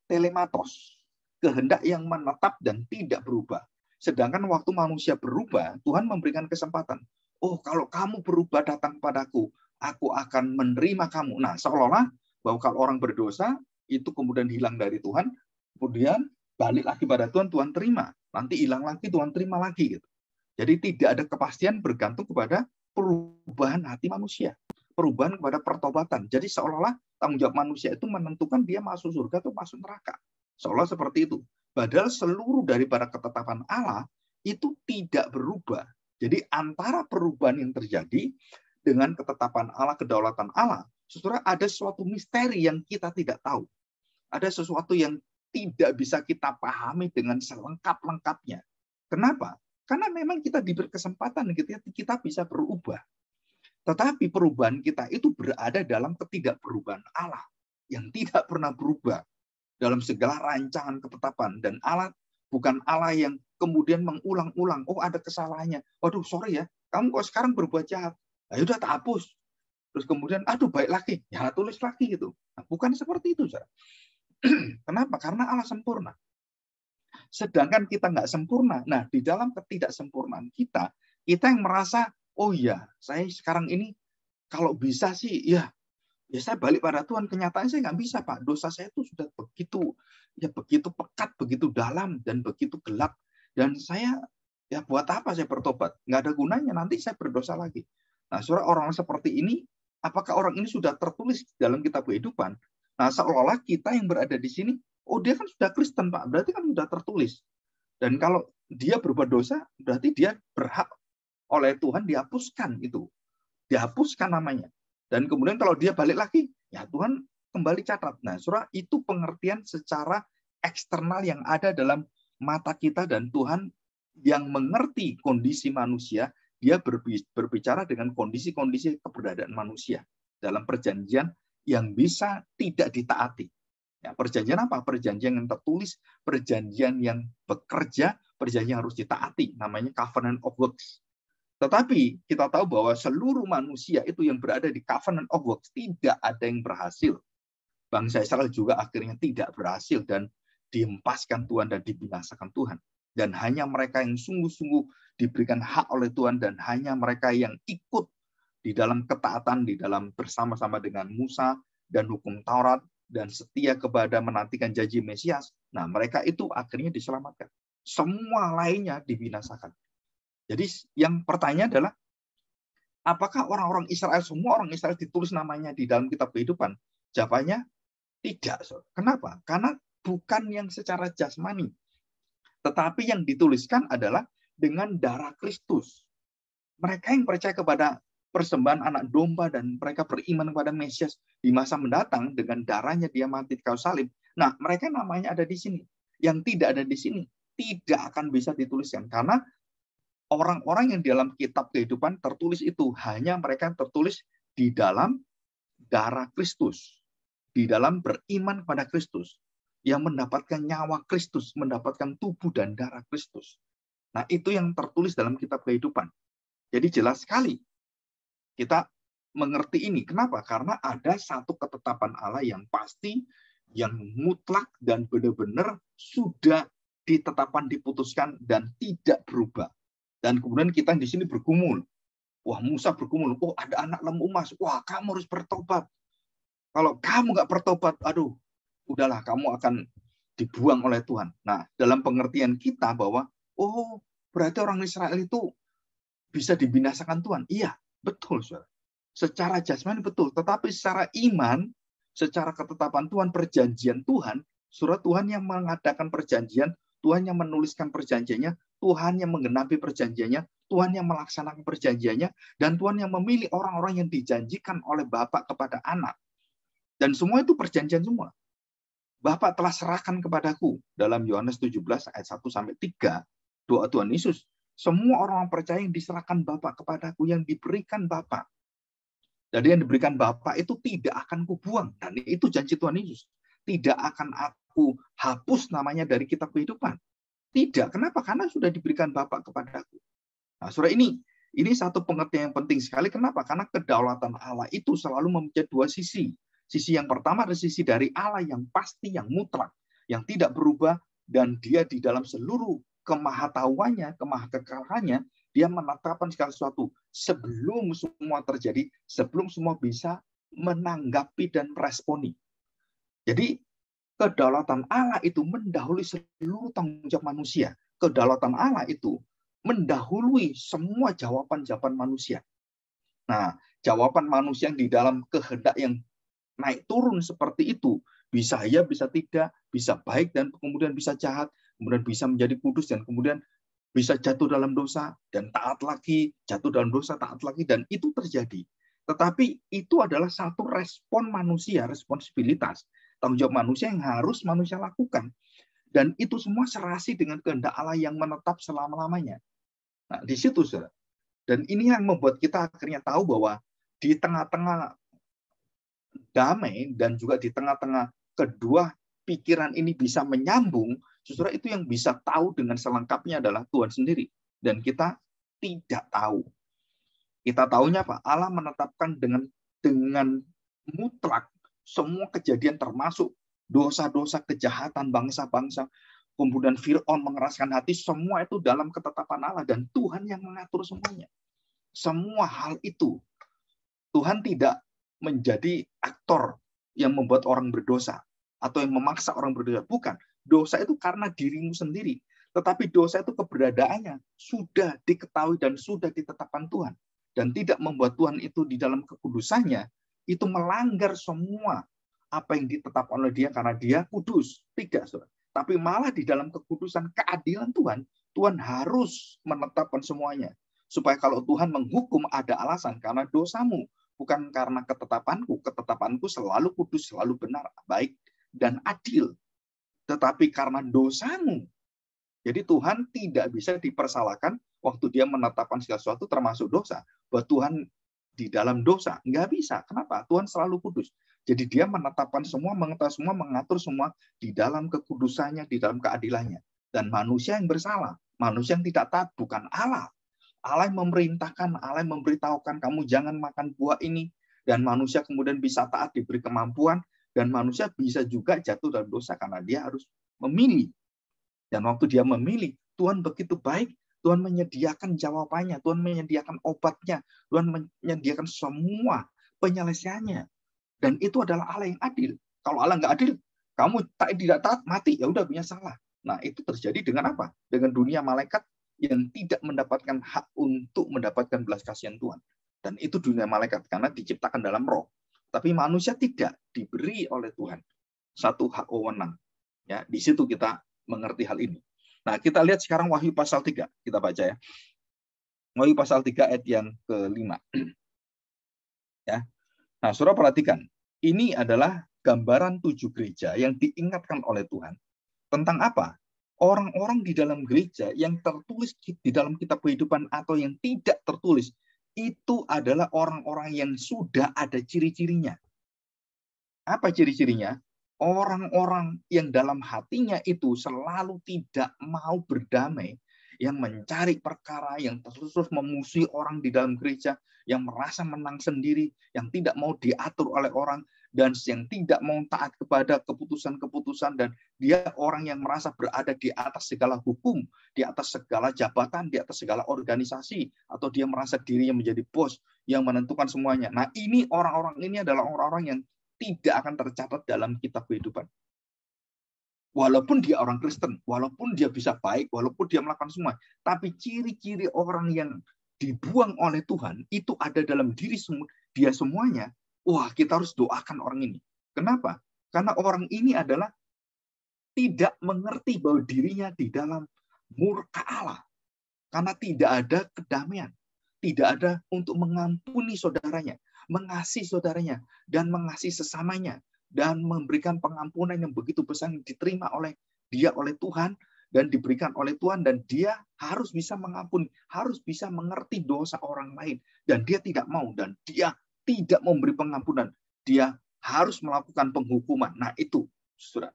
Telematos, kehendak yang menetap dan tidak berubah. Sedangkan waktu manusia berubah, Tuhan memberikan kesempatan. Oh, kalau kamu berubah datang kepadaku, aku akan menerima kamu. Nah, seolah-olah bahwa kalau orang berdosa, itu kemudian hilang dari Tuhan, kemudian balik lagi pada Tuhan, Tuhan terima. Nanti hilang lagi, Tuhan terima lagi. Gitu. Jadi tidak ada kepastian bergantung kepada perubahan hati manusia. Perubahan kepada pertobatan. Jadi seolah-olah tanggung jawab manusia itu menentukan dia masuk surga atau masuk neraka. Seolah seperti itu. Padahal seluruh daripada ketetapan Allah itu tidak berubah. Jadi antara perubahan yang terjadi dengan ketetapan Allah, kedaulatan Allah, saudara, ada suatu misteri yang kita tidak tahu. Ada sesuatu yang tidak bisa kita pahami dengan selengkap-lengkapnya. Kenapa? Karena memang kita diberi kesempatan kita bisa berubah. Tetapi perubahan kita itu berada dalam ketidakperubahan Allah yang tidak pernah berubah dalam segala rancangan ketetapan. Dan Allah bukan Allah yang kemudian mengulang-ulang. Oh, ada kesalahannya. Waduh, sorry ya. Kamu kok sekarang berbuat jahat. Nah, udah tak hapus. Terus kemudian, aduh baik lagi. Ya, tulis lagi gitu. Nah, bukan seperti itu, saudara. Kenapa? Karena Allah sempurna. Sedangkan kita nggak sempurna. Nah, di dalam ketidaksempurnaan kita yang merasa, oh ya, saya sekarang ini kalau bisa sih, ya Ya saya balik pada Tuhan, kenyataannya saya nggak bisa, Pak. Dosa saya itu sudah begitu pekat, begitu dalam, dan begitu gelap. Dan saya, ya buat apa saya bertobat? Nggak ada gunanya, nanti saya berdosa lagi. Nah, saudara, orang seperti ini, apakah orang ini sudah tertulis dalam kitab kehidupan? Nah, seolah-olah kita yang berada di sini, oh dia kan sudah Kristen, Pak. Berarti kan sudah tertulis. Dan kalau dia berbuat dosa, berarti dia berhak oleh Tuhan dihapuskan itu. Dihapuskan namanya. Dan kemudian kalau dia balik lagi, ya Tuhan kembali catat. Nah, saudara, itu pengertian secara eksternal yang ada dalam mata kita, dan Tuhan yang mengerti kondisi manusia, dia berbicara dengan kondisi-kondisi keberadaan manusia dalam perjanjian yang bisa tidak ditaati. Ya, perjanjian apa? Perjanjian yang tertulis, perjanjian yang bekerja, perjanjian yang harus ditaati, namanya covenant of works. Tetapi kita tahu bahwa seluruh manusia itu yang berada di covenant of works tidak ada yang berhasil. Bangsa Israel juga akhirnya tidak berhasil dan dihempaskan Tuhan dan dibinasakan Tuhan. Dan hanya mereka yang sungguh-sungguh diberikan hak oleh Tuhan, dan hanya mereka yang ikut di dalam ketaatan, di dalam bersama-sama dengan Musa dan hukum Taurat, dan setia kepada menantikan janji Mesias. Nah, mereka itu akhirnya diselamatkan. Semua lainnya dibinasakan. Jadi yang pertanyaan adalah, apakah orang-orang Israel, semua orang Israel ditulis namanya di dalam kitab kehidupan? Jawabannya tidak. Kenapa? Karena bukan yang secara jasmani. Tetapi yang dituliskan adalah dengan darah Kristus. Mereka yang percaya kepada persembahan anak domba dan mereka beriman kepada Mesias di masa mendatang, dengan darahnya dia mati di kayu salib. Nah, mereka namanya ada di sini. Yang tidak ada di sini tidak akan bisa dituliskan, karena orang-orang yang di dalam kitab kehidupan tertulis itu hanya mereka yang tertulis di dalam darah Kristus, di dalam beriman pada Kristus, yang mendapatkan nyawa Kristus, mendapatkan tubuh dan darah Kristus. Nah, itu yang tertulis dalam kitab kehidupan. Jadi jelas sekali kita mengerti ini. Kenapa? Karena ada satu ketetapan Allah yang pasti, yang mutlak, dan benar-benar sudah ditetapkan, diputuskan, dan tidak berubah. Dan kemudian kita di sini bergumul. Wah, Musa bergumul. Oh, ada anak lembu emas. Wah, kamu harus bertobat. Kalau kamu nggak bertobat, aduh, udahlah, kamu akan dibuang oleh Tuhan. Nah, dalam pengertian kita bahwa, oh, berarti orang Israel itu bisa dibinasakan Tuhan. Iya, betul, saudara. Secara jasmani betul. Tetapi secara iman, secara ketetapan Tuhan, perjanjian Tuhan, surat Tuhan yang mengadakan perjanjian, Tuhan yang menuliskan perjanjiannya, Tuhan yang menggenapi perjanjiannya, Tuhan yang melaksanakan perjanjiannya, dan Tuhan yang memilih orang-orang yang dijanjikan oleh Bapa kepada anak. Dan semua itu perjanjian semua. Bapa telah serahkan kepadaku, dalam Yohanes 17 ayat 1-3, doa Tuhan Yesus. Semua orang percaya yang diserahkan Bapa kepadaku, yang diberikan Bapa. Jadi yang diberikan Bapa itu tidak akan kubuang. Dan itu janji Tuhan Yesus. Tidak akan aku hapus namanya dari kitab kehidupan. Tidak. Kenapa? Karena sudah diberikan Bapa kepadaku. Nah, saudara, ini satu pengertian yang penting sekali. Kenapa? Karena kedaulatan Allah itu selalu mempunyai dua sisi. Sisi yang pertama adalah sisi dari Allah yang pasti, yang mutlak, yang tidak berubah, dan dia di dalam seluruh kemahatauannya, kemahakekalannya, dia menetapkan segala sesuatu sebelum semua terjadi, sebelum semua bisa menanggapi dan meresponi. Jadi kedaulatan Allah itu mendahului seluruh tanggung jawab manusia. Kedaulatan Allah itu mendahului semua jawaban-jawaban manusia. Nah, jawaban manusia yang di dalam kehendak yang naik turun seperti itu, bisa ya, bisa tidak, bisa baik dan kemudian bisa jahat, kemudian bisa menjadi kudus dan kemudian bisa jatuh dalam dosa dan taat lagi, jatuh dalam dosa, taat lagi, dan itu terjadi. Tetapi itu adalah satu respon manusia, responsibilitas, tanggung jawab manusia yang harus manusia lakukan. Dan itu semua serasi dengan kehendak Allah yang menetap selama-lamanya. Nah, di situ, saudara. Dan ini yang membuat kita akhirnya tahu bahwa di tengah-tengah damai dan juga di tengah-tengah kedua pikiran ini bisa menyambung, saudara, itu yang bisa tahu dengan selengkapnya adalah Tuhan sendiri. Dan kita tidak tahu. Kita tahunya apa? Allah menetapkan dengan mutlak semua kejadian, termasuk dosa-dosa kejahatan bangsa-bangsa, kemudian Fir'aun mengeraskan hati, semua itu dalam ketetapan Allah, dan Tuhan yang mengatur semuanya. Semua hal itu Tuhan tidak menjadi aktor yang membuat orang berdosa atau yang memaksa orang berdosa. Bukan. Dosa itu karena dirimu sendiri. Tetapi dosa itu keberadaannya sudah diketahui dan sudah ditetapkan Tuhan. Dan tidak membuat Tuhan itu di dalam kekudusannya, itu melanggar semua apa yang ditetapkan oleh dia karena dia kudus. Tidak, saudara. Tapi malah di dalam kekudusan keadilan Tuhan, Tuhan harus menetapkan semuanya. Supaya kalau Tuhan menghukum ada alasan karena dosamu. Bukan karena ketetapanku. Ketetapanku selalu kudus, selalu benar, baik, dan adil. Tetapi karena dosamu. Jadi Tuhan tidak bisa dipersalahkan waktu dia menetapkan segala sesuatu termasuk dosa. Bahwa Tuhan di dalam dosa. Nggak bisa. Kenapa? Tuhan selalu kudus. Jadi dia menetapkan semua, mengetahui semua, mengatur semua di dalam kekudusannya, di dalam keadilannya. Dan manusia yang bersalah. Manusia yang tidak taat, bukan Allah. Allah yang memerintahkan, Allah yang memberitahukan kamu jangan makan buah ini. Dan manusia kemudian bisa taat, diberi kemampuan. Dan manusia bisa juga jatuh dalam dosa karena dia harus memilih. Dan waktu dia memilih, Tuhan begitu baik, Tuhan menyediakan jawabannya, Tuhan menyediakan obatnya, Tuhan menyediakan semua penyelesaiannya. Dan itu adalah Allah yang adil. Kalau Allah nggak adil, kamu tidak taat, mati, ya udah punya salah. Nah, itu terjadi dengan apa? Dengan dunia malaikat yang tidak mendapatkan hak untuk mendapatkan belas kasihan Tuhan. Dan itu dunia malaikat, karena diciptakan dalam roh. Tapi manusia tidak diberi oleh Tuhan satu hak wewenang. Ya, di situ kita mengerti hal ini. Nah, kita lihat sekarang Wahyu pasal 3. Kita baca ya. Wahyu pasal 3 ayat yang ke-5. Ya. Nah, saudara perhatikan. Ini adalah gambaran 7 gereja yang diingatkan oleh Tuhan. Tentang apa? Orang-orang di dalam gereja yang tertulis di dalam kitab kehidupan atau yang tidak tertulis. Itu adalah orang-orang yang sudah ada ciri-cirinya. Apa ciri-cirinya? Orang-orang yang dalam hatinya itu selalu tidak mau berdamai, yang mencari perkara, yang terus memusuhi orang di dalam gereja, yang merasa menang sendiri, yang tidak mau diatur oleh orang, dan yang tidak mau taat kepada keputusan-keputusan, dan dia orang yang merasa berada di atas segala hukum, di atas segala jabatan, di atas segala organisasi, atau dia merasa dirinya menjadi bos yang menentukan semuanya. Nah, ini orang-orang ini adalah orang-orang yang tidak akan tercatat dalam kitab kehidupan. Walaupun dia orang Kristen, walaupun dia bisa baik, walaupun dia melakukan semua, tapi ciri-ciri orang yang dibuang oleh Tuhan itu ada dalam diri dia semuanya. Wah, kita harus doakan orang ini. Kenapa? Karena orang ini adalah tidak mengerti bahwa dirinya di dalam murka Allah. Karena tidak ada kedamaian. Tidak ada untuk mengampuni saudaranya, mengasihi saudaranya, dan mengasihi sesamanya, dan memberikan pengampunan yang begitu besar yang diterima oleh dia oleh Tuhan, dan diberikan oleh Tuhan, dan dia harus bisa mengampuni, harus bisa mengerti dosa orang lain, dan dia tidak mau, dan dia tidak memberi pengampunan, dia harus melakukan penghukuman. Nah itu, saudara.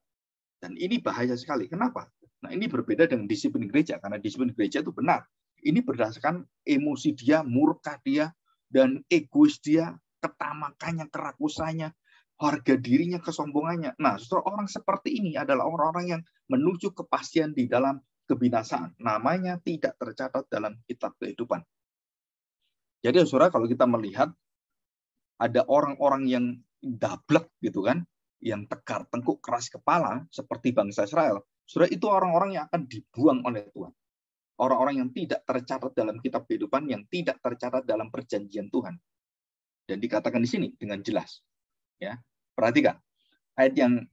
Dan ini bahaya sekali. Kenapa? Nah ini berbeda dengan disiplin gereja, karena disiplin gereja itu benar. Ini berdasarkan emosi dia, murka dia, dan egois dia, ketamakannya, kerakusannya, harga dirinya, kesombongannya. Nah, saudara, orang seperti ini adalah orang-orang yang menuju kepastian di dalam kebinasaan. Namanya tidak tercatat dalam kitab kehidupan. Jadi, saudara, kalau kita melihat ada orang-orang yang dablek gitu kan, yang tegar tengkuk, keras kepala, seperti bangsa Israel, saudara, itu orang-orang yang akan dibuang oleh Tuhan. Orang-orang yang tidak tercatat dalam kitab kehidupan, yang tidak tercatat dalam perjanjian Tuhan. Dan dikatakan di sini dengan jelas. Ya, perhatikan ayat yang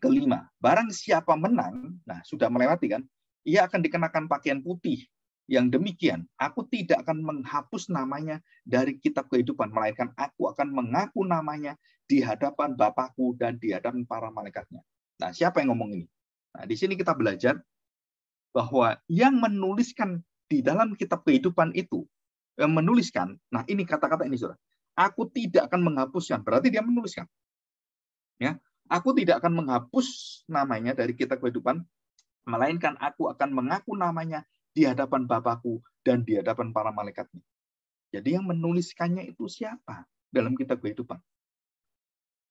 ke-5. Barang siapa menang, nah sudah melewati kan, ia akan dikenakan pakaian putih. Yang demikian, aku tidak akan menghapus namanya dari kitab kehidupan, melainkan aku akan mengaku namanya di hadapan Bapakku dan di hadapan para malaikatnya. Nah, siapa yang ngomong ini? Nah, di sini kita belajar bahwa yang menuliskan di dalam kitab kehidupan itu, yang menuliskan, nah ini kata-kata ini, saudara, aku tidak akan menghapuskan, berarti dia menuliskan. Ya, aku tidak akan menghapus namanya dari kitab kehidupan, melainkan aku akan mengaku namanya di hadapan Bapakku dan di hadapan para malaikatnya. Jadi yang menuliskannya itu siapa dalam kitab kehidupan?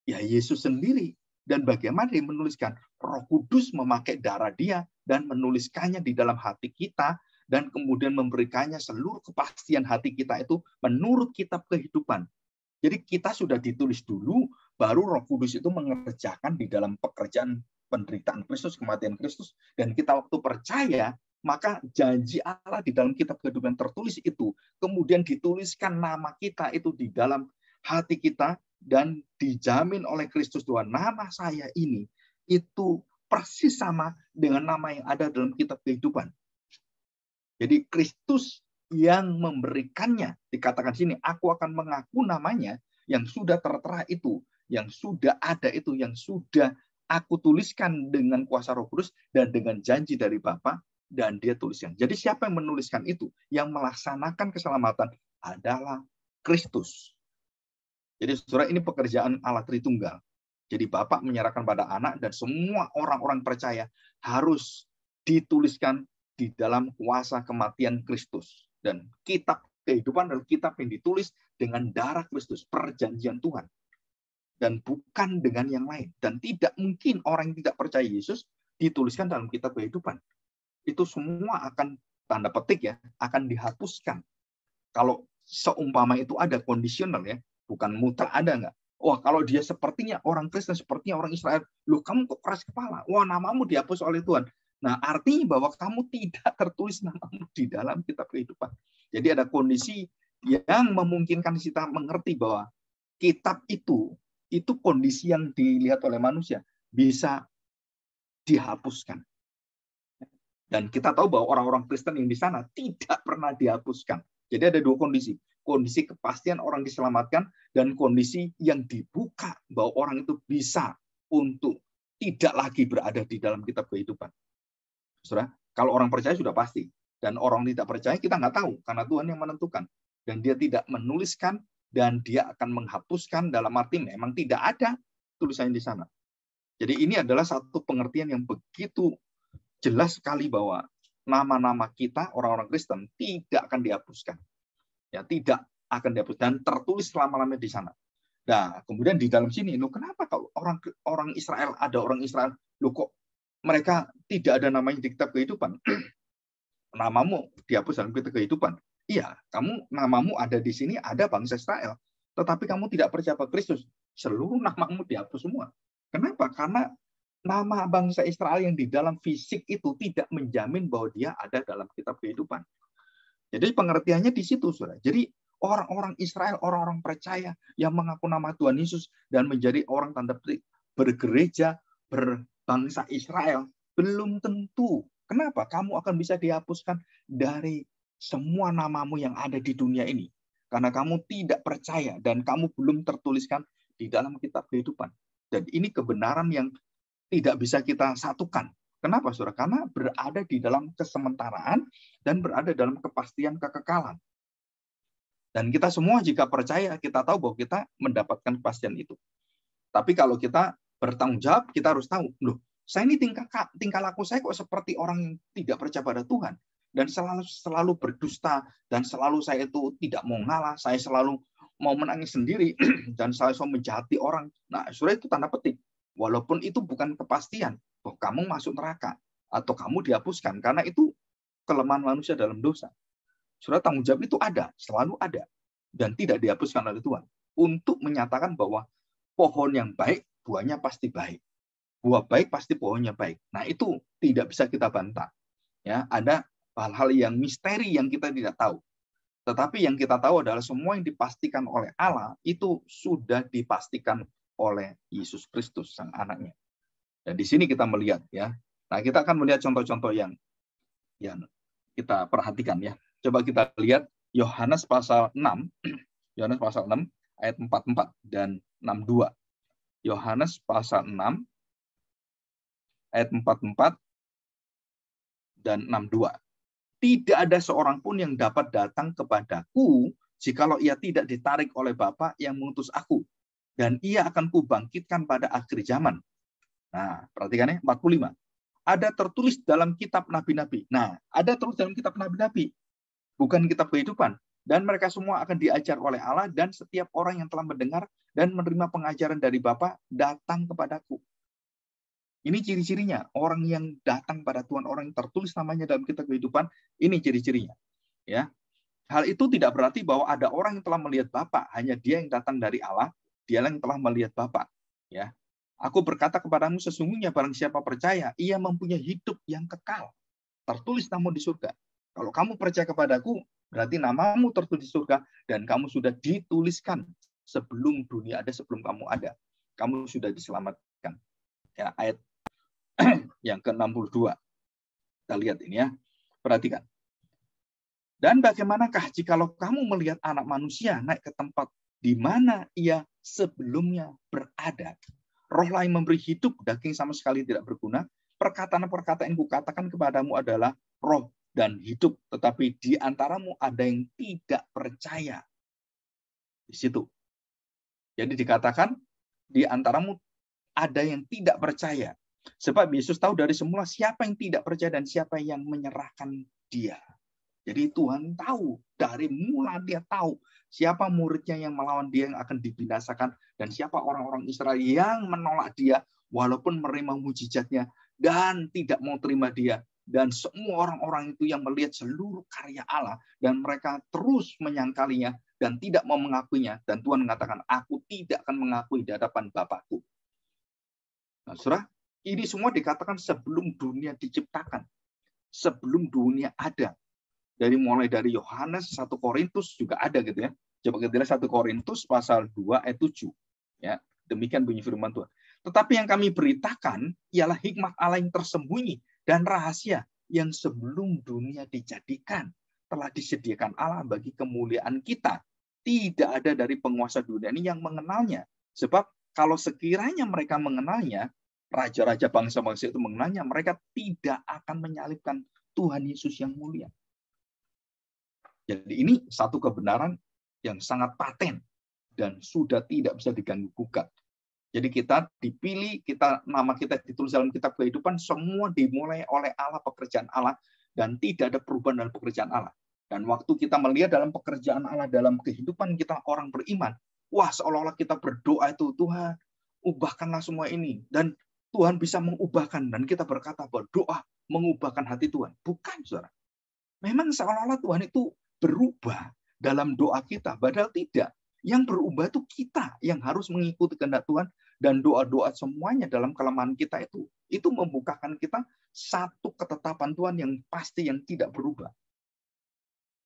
Ya Yesus sendiri. Dan bagaimana dia menuliskan? Roh Kudus memakai darah dia dan menuliskannya di dalam hati kita, dan kemudian memberikannya seluruh kepastian hati kita itu menurut kitab kehidupan. Jadi kita sudah ditulis dulu, baru Roh Kudus itu mengerjakan di dalam pekerjaan penderitaan Kristus, kematian Kristus, dan kita waktu percaya, maka janji Allah di dalam kitab kehidupan tertulis itu, kemudian dituliskan nama kita itu di dalam hati kita, dan dijamin oleh Kristus Tuhan, nama saya ini, itu persis sama dengan nama yang ada dalam kitab kehidupan. Jadi Kristus yang memberikannya, dikatakan sini, aku akan mengaku namanya yang sudah tertera itu, yang sudah ada itu, yang sudah aku tuliskan dengan kuasa Roh Kudus dan dengan janji dari Bapa, dan dia tuliskan. Jadi siapa yang menuliskan itu? Yang melaksanakan keselamatan adalah Kristus. Jadi saudara, ini pekerjaan Allah Tritunggal. Jadi Bapa menyerahkan pada anak, dan semua orang-orang percaya harus dituliskan di dalam kuasa kematian Kristus. Dan kitab kehidupan adalah kitab yang ditulis dengan darah Kristus, perjanjian Tuhan. Dan bukan dengan yang lain. Dan tidak mungkin orang yang tidak percaya Yesus dituliskan dalam kitab kehidupan. Itu semua akan, tanda petik ya, akan dihapuskan. Kalau seumpama itu ada kondisional ya, bukan mutlak ada nggak? Wah, kalau dia sepertinya orang Kristen, sepertinya orang Israel, loh kamu kok keras kepala? Wah, namamu dihapus oleh Tuhan. Nah, artinya bahwa kamu tidak tertulis namamu di dalam kitab kehidupan. Jadi ada kondisi yang memungkinkan kita mengerti bahwa kitab itu kondisi yang dilihat oleh manusia bisa dihapuskan. Dan kita tahu bahwa orang-orang Kristen yang di sana tidak pernah dihapuskan. Jadi ada dua kondisi. Kondisi kepastian orang diselamatkan, dan kondisi yang dibuka bahwa orang itu bisa untuk tidak lagi berada di dalam kitab kehidupan. Saudara, kalau orang percaya sudah pasti. Dan orang tidak percaya kita nggak tahu, karena Tuhan yang menentukan. Dan dia tidak menuliskan, dan dia akan menghapuskan, dalam arti memang tidak ada tulisannya di sana. Jadi ini adalah satu pengertian yang begitu jelas sekali bahwa nama-nama kita, orang-orang Kristen, tidak akan dihapuskan. Ya, tidak akan dihapus, dan tertulis selama-lamanya di sana. Nah, kemudian di dalam sini, loh kenapa kalau orang Israel, ada orang Israel, loh kok mereka tidak ada namanya di kitab kehidupan? Namamu dihapus dalam kitab kehidupan. Iya, kamu namamu ada di sini, ada bangsa Israel. Tetapi kamu tidak percaya pada Kristus. Seluruh namamu dihapus semua. Kenapa? Karena nama bangsa Israel yang di dalam fisik itu tidak menjamin bahwa dia ada dalam kitab kehidupan. Jadi pengertiannya di situ, saudara. Jadi orang-orang Israel, orang-orang percaya yang mengaku nama Tuhan Yesus dan menjadi orang tanda petik bergereja, berbangsa Israel, belum tentu. Kenapa? Kamu akan bisa dihapuskan dari semua namamu yang ada di dunia ini. Karena kamu tidak percaya dan kamu belum tertuliskan di dalam kitab kehidupan. Dan ini kebenaran yang tidak bisa kita satukan. Kenapa, saudara? Karena berada di dalam kesementaraan dan berada dalam kepastian kekekalan. Dan kita semua jika percaya, kita tahu bahwa kita mendapatkan kepastian itu. Tapi kalau kita bertanggung jawab, kita harus tahu, loh, saya ini tingkah laku saya kok seperti orang yang tidak percaya pada Tuhan. Dan selalu berdusta, dan selalu saya itu tidak mau ngalah, saya selalu mau menangis sendiri, dan saya selalu menjahati orang. Nah, saudara, itu tanda petik. Walaupun itu bukan kepastian, bahwa kamu masuk neraka, atau kamu dihapuskan, karena itu kelemahan manusia dalam dosa. Saudara, tanggung jawab itu ada, selalu ada, dan tidak dihapuskan oleh Tuhan. Untuk menyatakan bahwa pohon yang baik, buahnya pasti baik. Buah baik pasti pohonnya baik. Nah, itu tidak bisa kita bantah. Ya, ada hal-hal yang misteri yang kita tidak tahu. Tetapi yang kita tahu adalah semua yang dipastikan oleh Allah itu sudah dipastikan oleh Yesus Kristus, sang anaknya. Dan di sini kita melihat, ya. Nah, kita akan melihat contoh-contoh yang kita perhatikan, ya. Coba kita lihat Yohanes pasal 6, Yohanes pasal 6 ayat 44 dan 62. Yohanes pasal 6 ayat 44 dan 62. Tidak ada seorang pun yang dapat datang kepadaku jikalau ia tidak ditarik oleh Bapa yang mengutus aku, dan ia akan kubangkitkan pada akhir zaman. Nah, perhatikan ya, 45. Ada tertulis dalam kitab nabi-nabi. Nah, ada tertulis dalam kitab nabi-nabi, bukan kitab kehidupan. Dan mereka semua akan diajar oleh Allah, dan setiap orang yang telah mendengar dan menerima pengajaran dari Bapa datang kepadaku. Ini ciri-cirinya, orang yang datang pada Tuhan, orang yang tertulis namanya dalam kitab kehidupan, ini ciri-cirinya. Ya. Hal itu tidak berarti bahwa ada orang yang telah melihat Bapa, hanya dia yang datang dari Allah, dialah yang telah melihat Bapa. Ya, aku berkata kepadamu sesungguhnya barang siapa percaya, ia mempunyai hidup yang kekal. Tertulis namamu di surga. Kalau kamu percaya kepadaku, berarti namamu tertulis di surga dan kamu sudah dituliskan sebelum dunia ada, sebelum kamu ada. Kamu sudah diselamatkan. Ya, ayat yang ke-62. Kita lihat ini ya. Perhatikan. Dan bagaimanakah jikalau kamu melihat anak manusia naik ke tempat di mana ia sebelumnya berada? Roh lain memberi hidup, daging sama sekali tidak berguna. Perkataan-perkataan yang kukatakan kepadamu adalah roh dan hidup. Tetapi di antaramu ada yang tidak percaya. Di situ. Jadi dikatakan di antaramu ada yang tidak percaya. Sebab Yesus tahu dari semula siapa yang tidak percaya dan siapa yang menyerahkan dia. Jadi Tuhan tahu, dari mula dia tahu siapa muridnya yang melawan dia yang akan dibinasakan dan siapa orang-orang Israel yang menolak dia walaupun menerima mujizatnya dan tidak mau terima dia. Dan semua orang-orang itu yang melihat seluruh karya Allah dan mereka terus menyangkalinya dan tidak mau mengakuinya. Dan Tuhan mengatakan, aku tidak akan mengakui di hadapan Bapakku. Nah, saudara, ini semua dikatakan sebelum dunia diciptakan. Sebelum dunia ada. Mulai dari Yohanes, 1 Korintus juga ada gitu ya. Coba kita lihat 1 Korintus pasal 2 ayat 7. Ya, demikian bunyi firman Tuhan. Tetapi yang kami beritakan ialah hikmat Allah yang tersembunyi dan rahasia yang sebelum dunia dijadikan telah disediakan Allah bagi kemuliaan kita. Tidak ada dari penguasa dunia ini yang mengenalnya. Sebab kalau sekiranya mereka mengenalnya, raja-raja bangsa-bangsa itu mengenalnya, mereka tidak akan menyalibkan Tuhan Yesus yang mulia. Jadi ini satu kebenaran yang sangat paten dan sudah tidak bisa diganggu-gugat. Jadi kita dipilih, nama kita ditulis dalam kitab kehidupan, semua dimulai oleh Allah, pekerjaan Allah, dan tidak ada perubahan dalam pekerjaan Allah. Dan waktu kita melihat dalam pekerjaan Allah, dalam kehidupan kita orang beriman, wah seolah-olah kita berdoa itu, Tuhan, ubahkanlah semua ini. Dan Tuhan bisa mengubahkan, dan kita berkata berdoa mengubahkan hati Tuhan. Bukan, saudara. Memang seolah-olah Tuhan itu berubah dalam doa kita, padahal tidak. Yang berubah itu kita yang harus mengikuti kehendak Tuhan dan doa-doa semuanya dalam kelemahan kita itu membukakan kita satu ketetapan Tuhan yang pasti yang tidak berubah.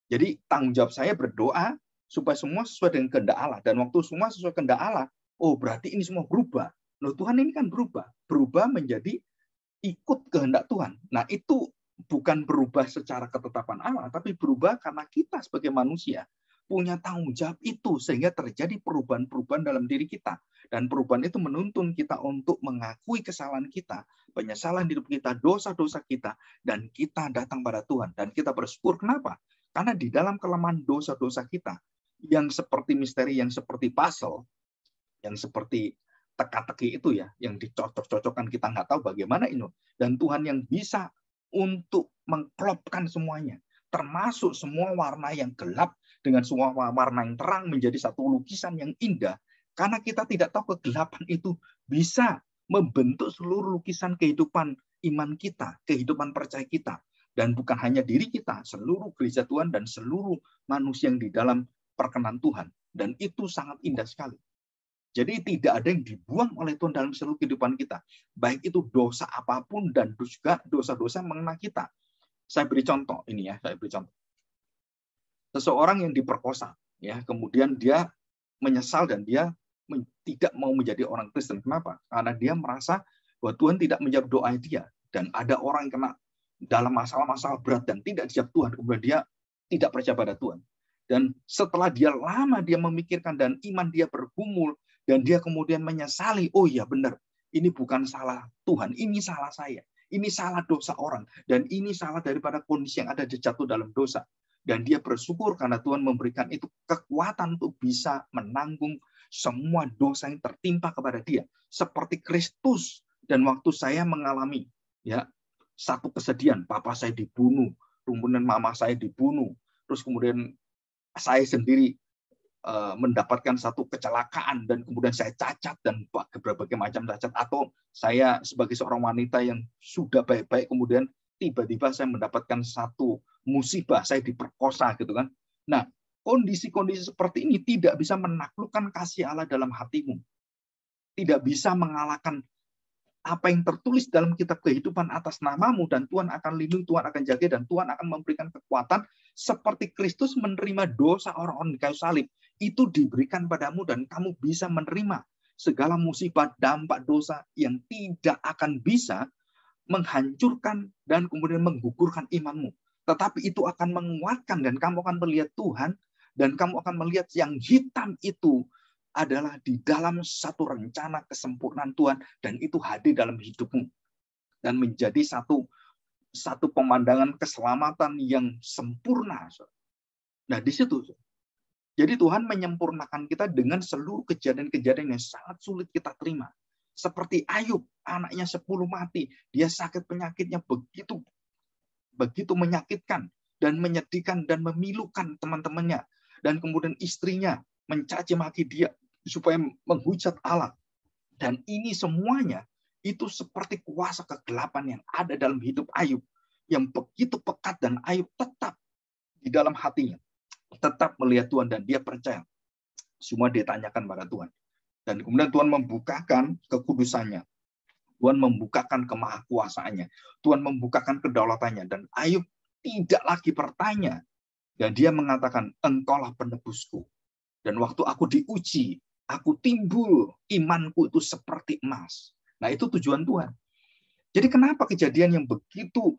Jadi tanggung jawab saya berdoa supaya semua sesuai dengan kehendak Allah dan waktu semua sesuai kehendak Allah, oh berarti ini semua berubah. Loh Tuhan ini kan berubah menjadi ikut kehendak Tuhan. Nah itu bukan berubah secara ketetapan Allah, tapi berubah karena kita sebagai manusia punya tanggung jawab itu, sehingga terjadi perubahan-perubahan dalam diri kita. Dan perubahan itu menuntun kita untuk mengakui kesalahan kita, penyesalan hidup kita, dosa-dosa kita, dan kita datang pada Tuhan. Dan kita bersyukur, kenapa? Karena di dalam kelemahan dosa-dosa kita, yang seperti misteri, yang seperti puzzle, yang seperti teka-teki itu ya, yang dicocok-cocokkan kita nggak tahu bagaimana ini. Dan Tuhan yang bisa untuk mengklopkan semuanya, termasuk semua warna yang gelap dengan semua warna yang terang menjadi satu lukisan yang indah. Karena kita tidak tahu kegelapan itu bisa membentuk seluruh lukisan kehidupan iman kita, kehidupan percaya kita. Dan bukan hanya diri kita, seluruh gereja Tuhan dan seluruh manusia yang di dalam perkenan Tuhan. Dan itu sangat indah sekali. Jadi tidak ada yang dibuang oleh Tuhan dalam seluruh kehidupan kita. Baik itu dosa apapun dan juga dosa-dosa mengenai kita. Saya beri contoh ini ya, Seseorang yang diperkosa, ya, kemudian dia menyesal dan dia tidak mau menjadi orang Kristen. Kenapa? Karena dia merasa bahwa Tuhan tidak menjawab doa dia dan ada orang yang kena dalam masalah-masalah berat dan tidak dijawab Tuhan, kemudian dia tidak percaya pada Tuhan. Dan setelah dia lama dia memikirkan dan iman dia bergumul dan dia kemudian menyesali, oh iya benar, ini bukan salah Tuhan, ini salah saya. Ini salah dosa orang dan ini salah daripada kondisi yang ada jatuh dalam dosa. Dan dia bersyukur karena Tuhan memberikan itu kekuatan untuk bisa menanggung semua dosa yang tertimpa kepada dia. Seperti Kristus. Dan waktu saya mengalami ya satu kesedihan, papa saya dibunuh, kemudian mama saya dibunuh, terus kemudian saya sendiri mendapatkan satu kecelakaan dan kemudian saya cacat dan berbagai macam cacat, atau saya sebagai seorang wanita yang sudah baik-baik kemudian tiba-tiba saya mendapatkan satu musibah, saya diperkosa gitu kan. Nah, kondisi-kondisi seperti ini tidak bisa menaklukkan kasih Allah dalam hatimu. Tidak bisa mengalahkan apa yang tertulis dalam kitab kehidupan atas namamu, dan Tuhan akan lindungi, Tuhan akan jaga, dan Tuhan akan memberikan kekuatan seperti Kristus menerima dosa orang-orang di kayu salib. Itu diberikan padamu dan kamu bisa menerima segala musibah, dampak dosa yang tidak akan bisa menghancurkan dan kemudian menggugurkan imanmu. Tetapi itu akan menguatkan dan kamu akan melihat Tuhan, dan kamu akan melihat yang hitam itu adalah di dalam satu rencana kesempurnaan Tuhan, dan itu hadir dalam hidupmu dan menjadi satu pemandangan keselamatan yang sempurna. Nah, di situ. Jadi Tuhan menyempurnakan kita dengan seluruh kejadian-kejadian yang sangat sulit kita terima. Seperti Ayub, anaknya 10 mati, dia sakit penyakitnya begitu menyakitkan dan menyedihkan dan memilukan teman-temannya, dan kemudian istrinya mencaci maki dia supaya menghujat Allah. Dan ini semuanya itu seperti kuasa kegelapan yang ada dalam hidup Ayub, yang begitu pekat, dan Ayub tetap di dalam hatinya tetap melihat Tuhan, dan dia percaya semua ditanyakan pada Tuhan. Dan kemudian Tuhan membukakan kekudusannya, Tuhan membukakan kemahakuasaannya, Tuhan membukakan kedaulatannya, dan Ayub tidak lagi bertanya, dan dia mengatakan, Engkaulah penebusku, dan waktu aku diuji, aku timbul, imanku itu seperti emas. Nah, itu tujuan Tuhan. Jadi kenapa kejadian yang begitu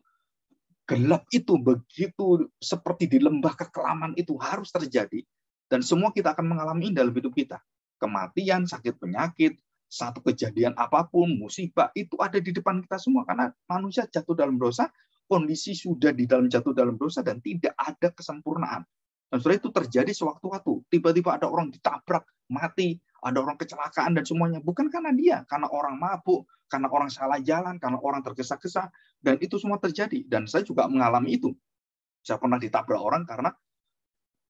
gelap itu, begitu seperti di lembah kekelaman itu harus terjadi, dan semua kita akan mengalami dalam hidup kita. Kematian, sakit penyakit, satu kejadian apapun, musibah, itu ada di depan kita semua, karena manusia jatuh dalam dosa, kondisi sudah di dalam jatuh dalam dosa, dan tidak ada kesempurnaan. Dan setelah itu terjadi sewaktu-waktu, tiba-tiba ada orang ditabrak, mati, ada orang kecelakaan, dan semuanya. Bukan karena dia, karena orang mabuk, karena orang salah jalan, karena orang tergesa-gesa, dan itu semua terjadi. Dan saya juga mengalami itu. Saya pernah ditabrak orang karena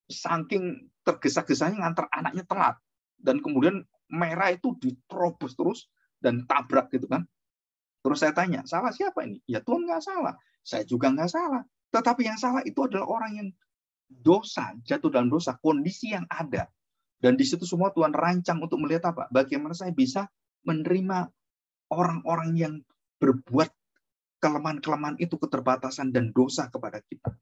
saking tergesa-gesanya ngantar anaknya telat. Dan kemudian merah itu diterobos terus, dan tabrak gitu kan. Terus saya tanya, salah siapa ini? Ya Tuhan nggak salah. Saya juga nggak salah. Tetapi yang salah itu adalah orang yang dosa, jatuh dalam dosa, kondisi yang ada. Dan di situ semua Tuhan rancang untuk melihat apa? Bagaimana saya bisa menerima orang-orang yang berbuat kelemahan-kelemahan itu, keterbatasan dan dosa kepada kita.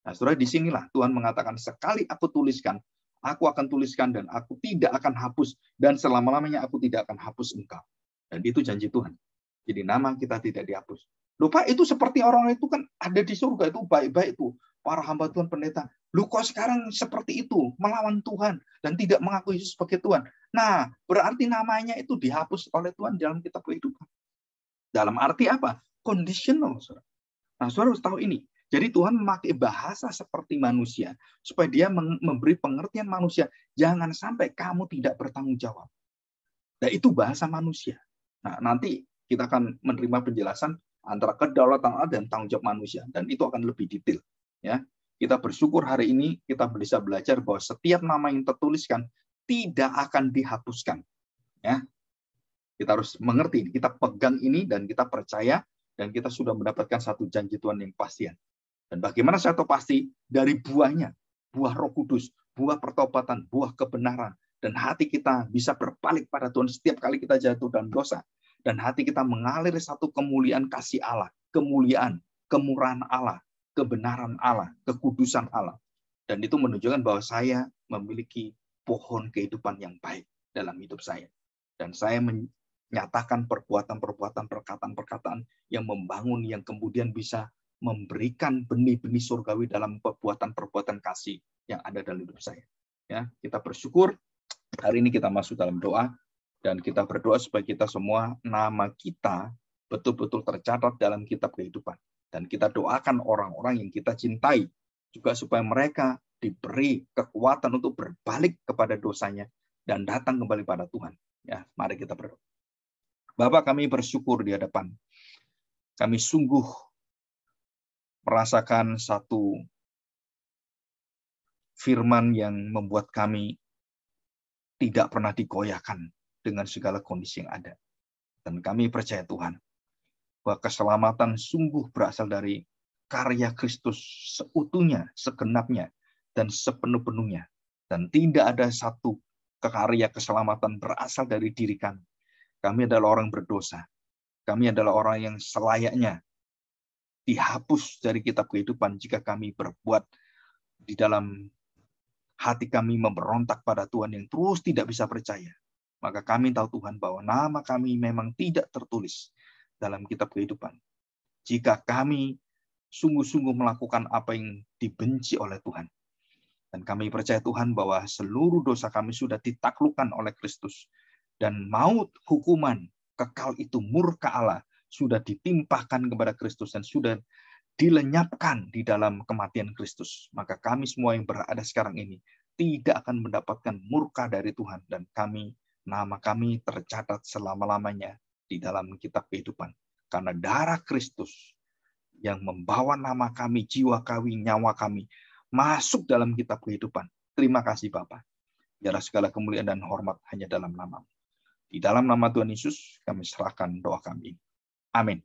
Nah, saudara, disinilah Tuhan mengatakan, sekali aku tuliskan, aku akan tuliskan, dan aku tidak akan hapus, dan selama-lamanya aku tidak akan hapus engkau. Dan itu janji Tuhan. Jadi nama kita tidak dihapus. Lupa itu seperti orang itu kan ada di surga, itu baik-baik itu. Para hamba Tuhan pendeta, lu kok sekarang seperti itu, melawan Tuhan, dan tidak mengakui Yesus sebagai Tuhan. Nah, berarti namanya itu dihapus oleh Tuhan dalam kitab kehidupan. Dalam arti apa? Conditional. Saudara. Nah, saudara harus tahu ini. Jadi Tuhan memakai bahasa seperti manusia, supaya dia memberi pengertian manusia. Jangan sampai kamu tidak bertanggung jawab. Nah, itu bahasa manusia. Nah, nanti kita akan menerima penjelasan antara kedaulatan Allah dan tanggung jawab manusia, dan itu akan lebih detail. Ya, kita bersyukur hari ini kita bisa belajar bahwa setiap nama yang tertuliskan tidak akan dihapuskan. Ya, kita harus mengerti, kita pegang ini dan kita percaya, dan kita sudah mendapatkan satu janji Tuhan yang pastian. Dan bagaimana saya tahu pasti? Dari buahnya, buah Roh Kudus, buah pertobatan, buah kebenaran, dan hati kita bisa berbalik pada Tuhan setiap kali kita jatuh dalam dosa. Dan hati kita mengalir satu kemuliaan kasih Allah, kemuliaan, kemurahan Allah, kebenaran Allah, kekudusan Allah. Dan itu menunjukkan bahwa saya memiliki pohon kehidupan yang baik dalam hidup saya. Dan saya menyatakan perbuatan-perbuatan, perkataan-perkataan yang membangun, yang kemudian bisa memberikan benih-benih surgawi dalam perbuatan-perbuatan kasih yang ada dalam hidup saya. Ya, kita bersyukur hari ini kita masuk dalam doa, dan kita berdoa supaya kita semua, nama kita betul-betul tercatat dalam kitab kehidupan. Dan kita doakan orang-orang yang kita cintai juga supaya mereka diberi kekuatan untuk berbalik kepada dosanya dan datang kembali pada Tuhan. Ya, mari kita berdoa. Bapa, kami bersyukur di hadapan. Kami sungguh merasakan satu firman yang membuat kami tidak pernah digoyahkan dengan segala kondisi yang ada. Dan kami percaya Tuhan, bahwa keselamatan sungguh berasal dari karya Kristus seutuhnya, segenapnya, dan sepenuh-penuhnya. Dan tidak ada satu karya keselamatan berasal dari diri kami. Kami adalah orang berdosa. Kami adalah orang yang selayaknya dihapus dari kitab kehidupan jika kami berbuat di dalam hati kami memberontak pada Tuhan yang terus tidak bisa percaya. Maka kami tahu Tuhan bahwa nama kami memang tidak tertulis dalam kitab kehidupan. Jika kami sungguh-sungguh melakukan apa yang dibenci oleh Tuhan. Dan kami percaya Tuhan bahwa seluruh dosa kami sudah ditaklukkan oleh Kristus. Dan maut, hukuman, kekal itu murka Allah sudah ditimpahkan kepada Kristus dan sudah dilenyapkan di dalam kematian Kristus. Maka kami semua yang berada sekarang ini tidak akan mendapatkan murka dari Tuhan. Dan nama kami tercatat selama-lamanya di dalam kitab kehidupan. Karena darah Kristus yang membawa nama kami, jiwa kami, nyawa kami masuk dalam kitab kehidupan. Terima kasih Bapa. Biarlah segala kemuliaan dan hormat hanya dalam nama-Mu. Di dalam nama Tuhan Yesus kami serahkan doa kami. Amin.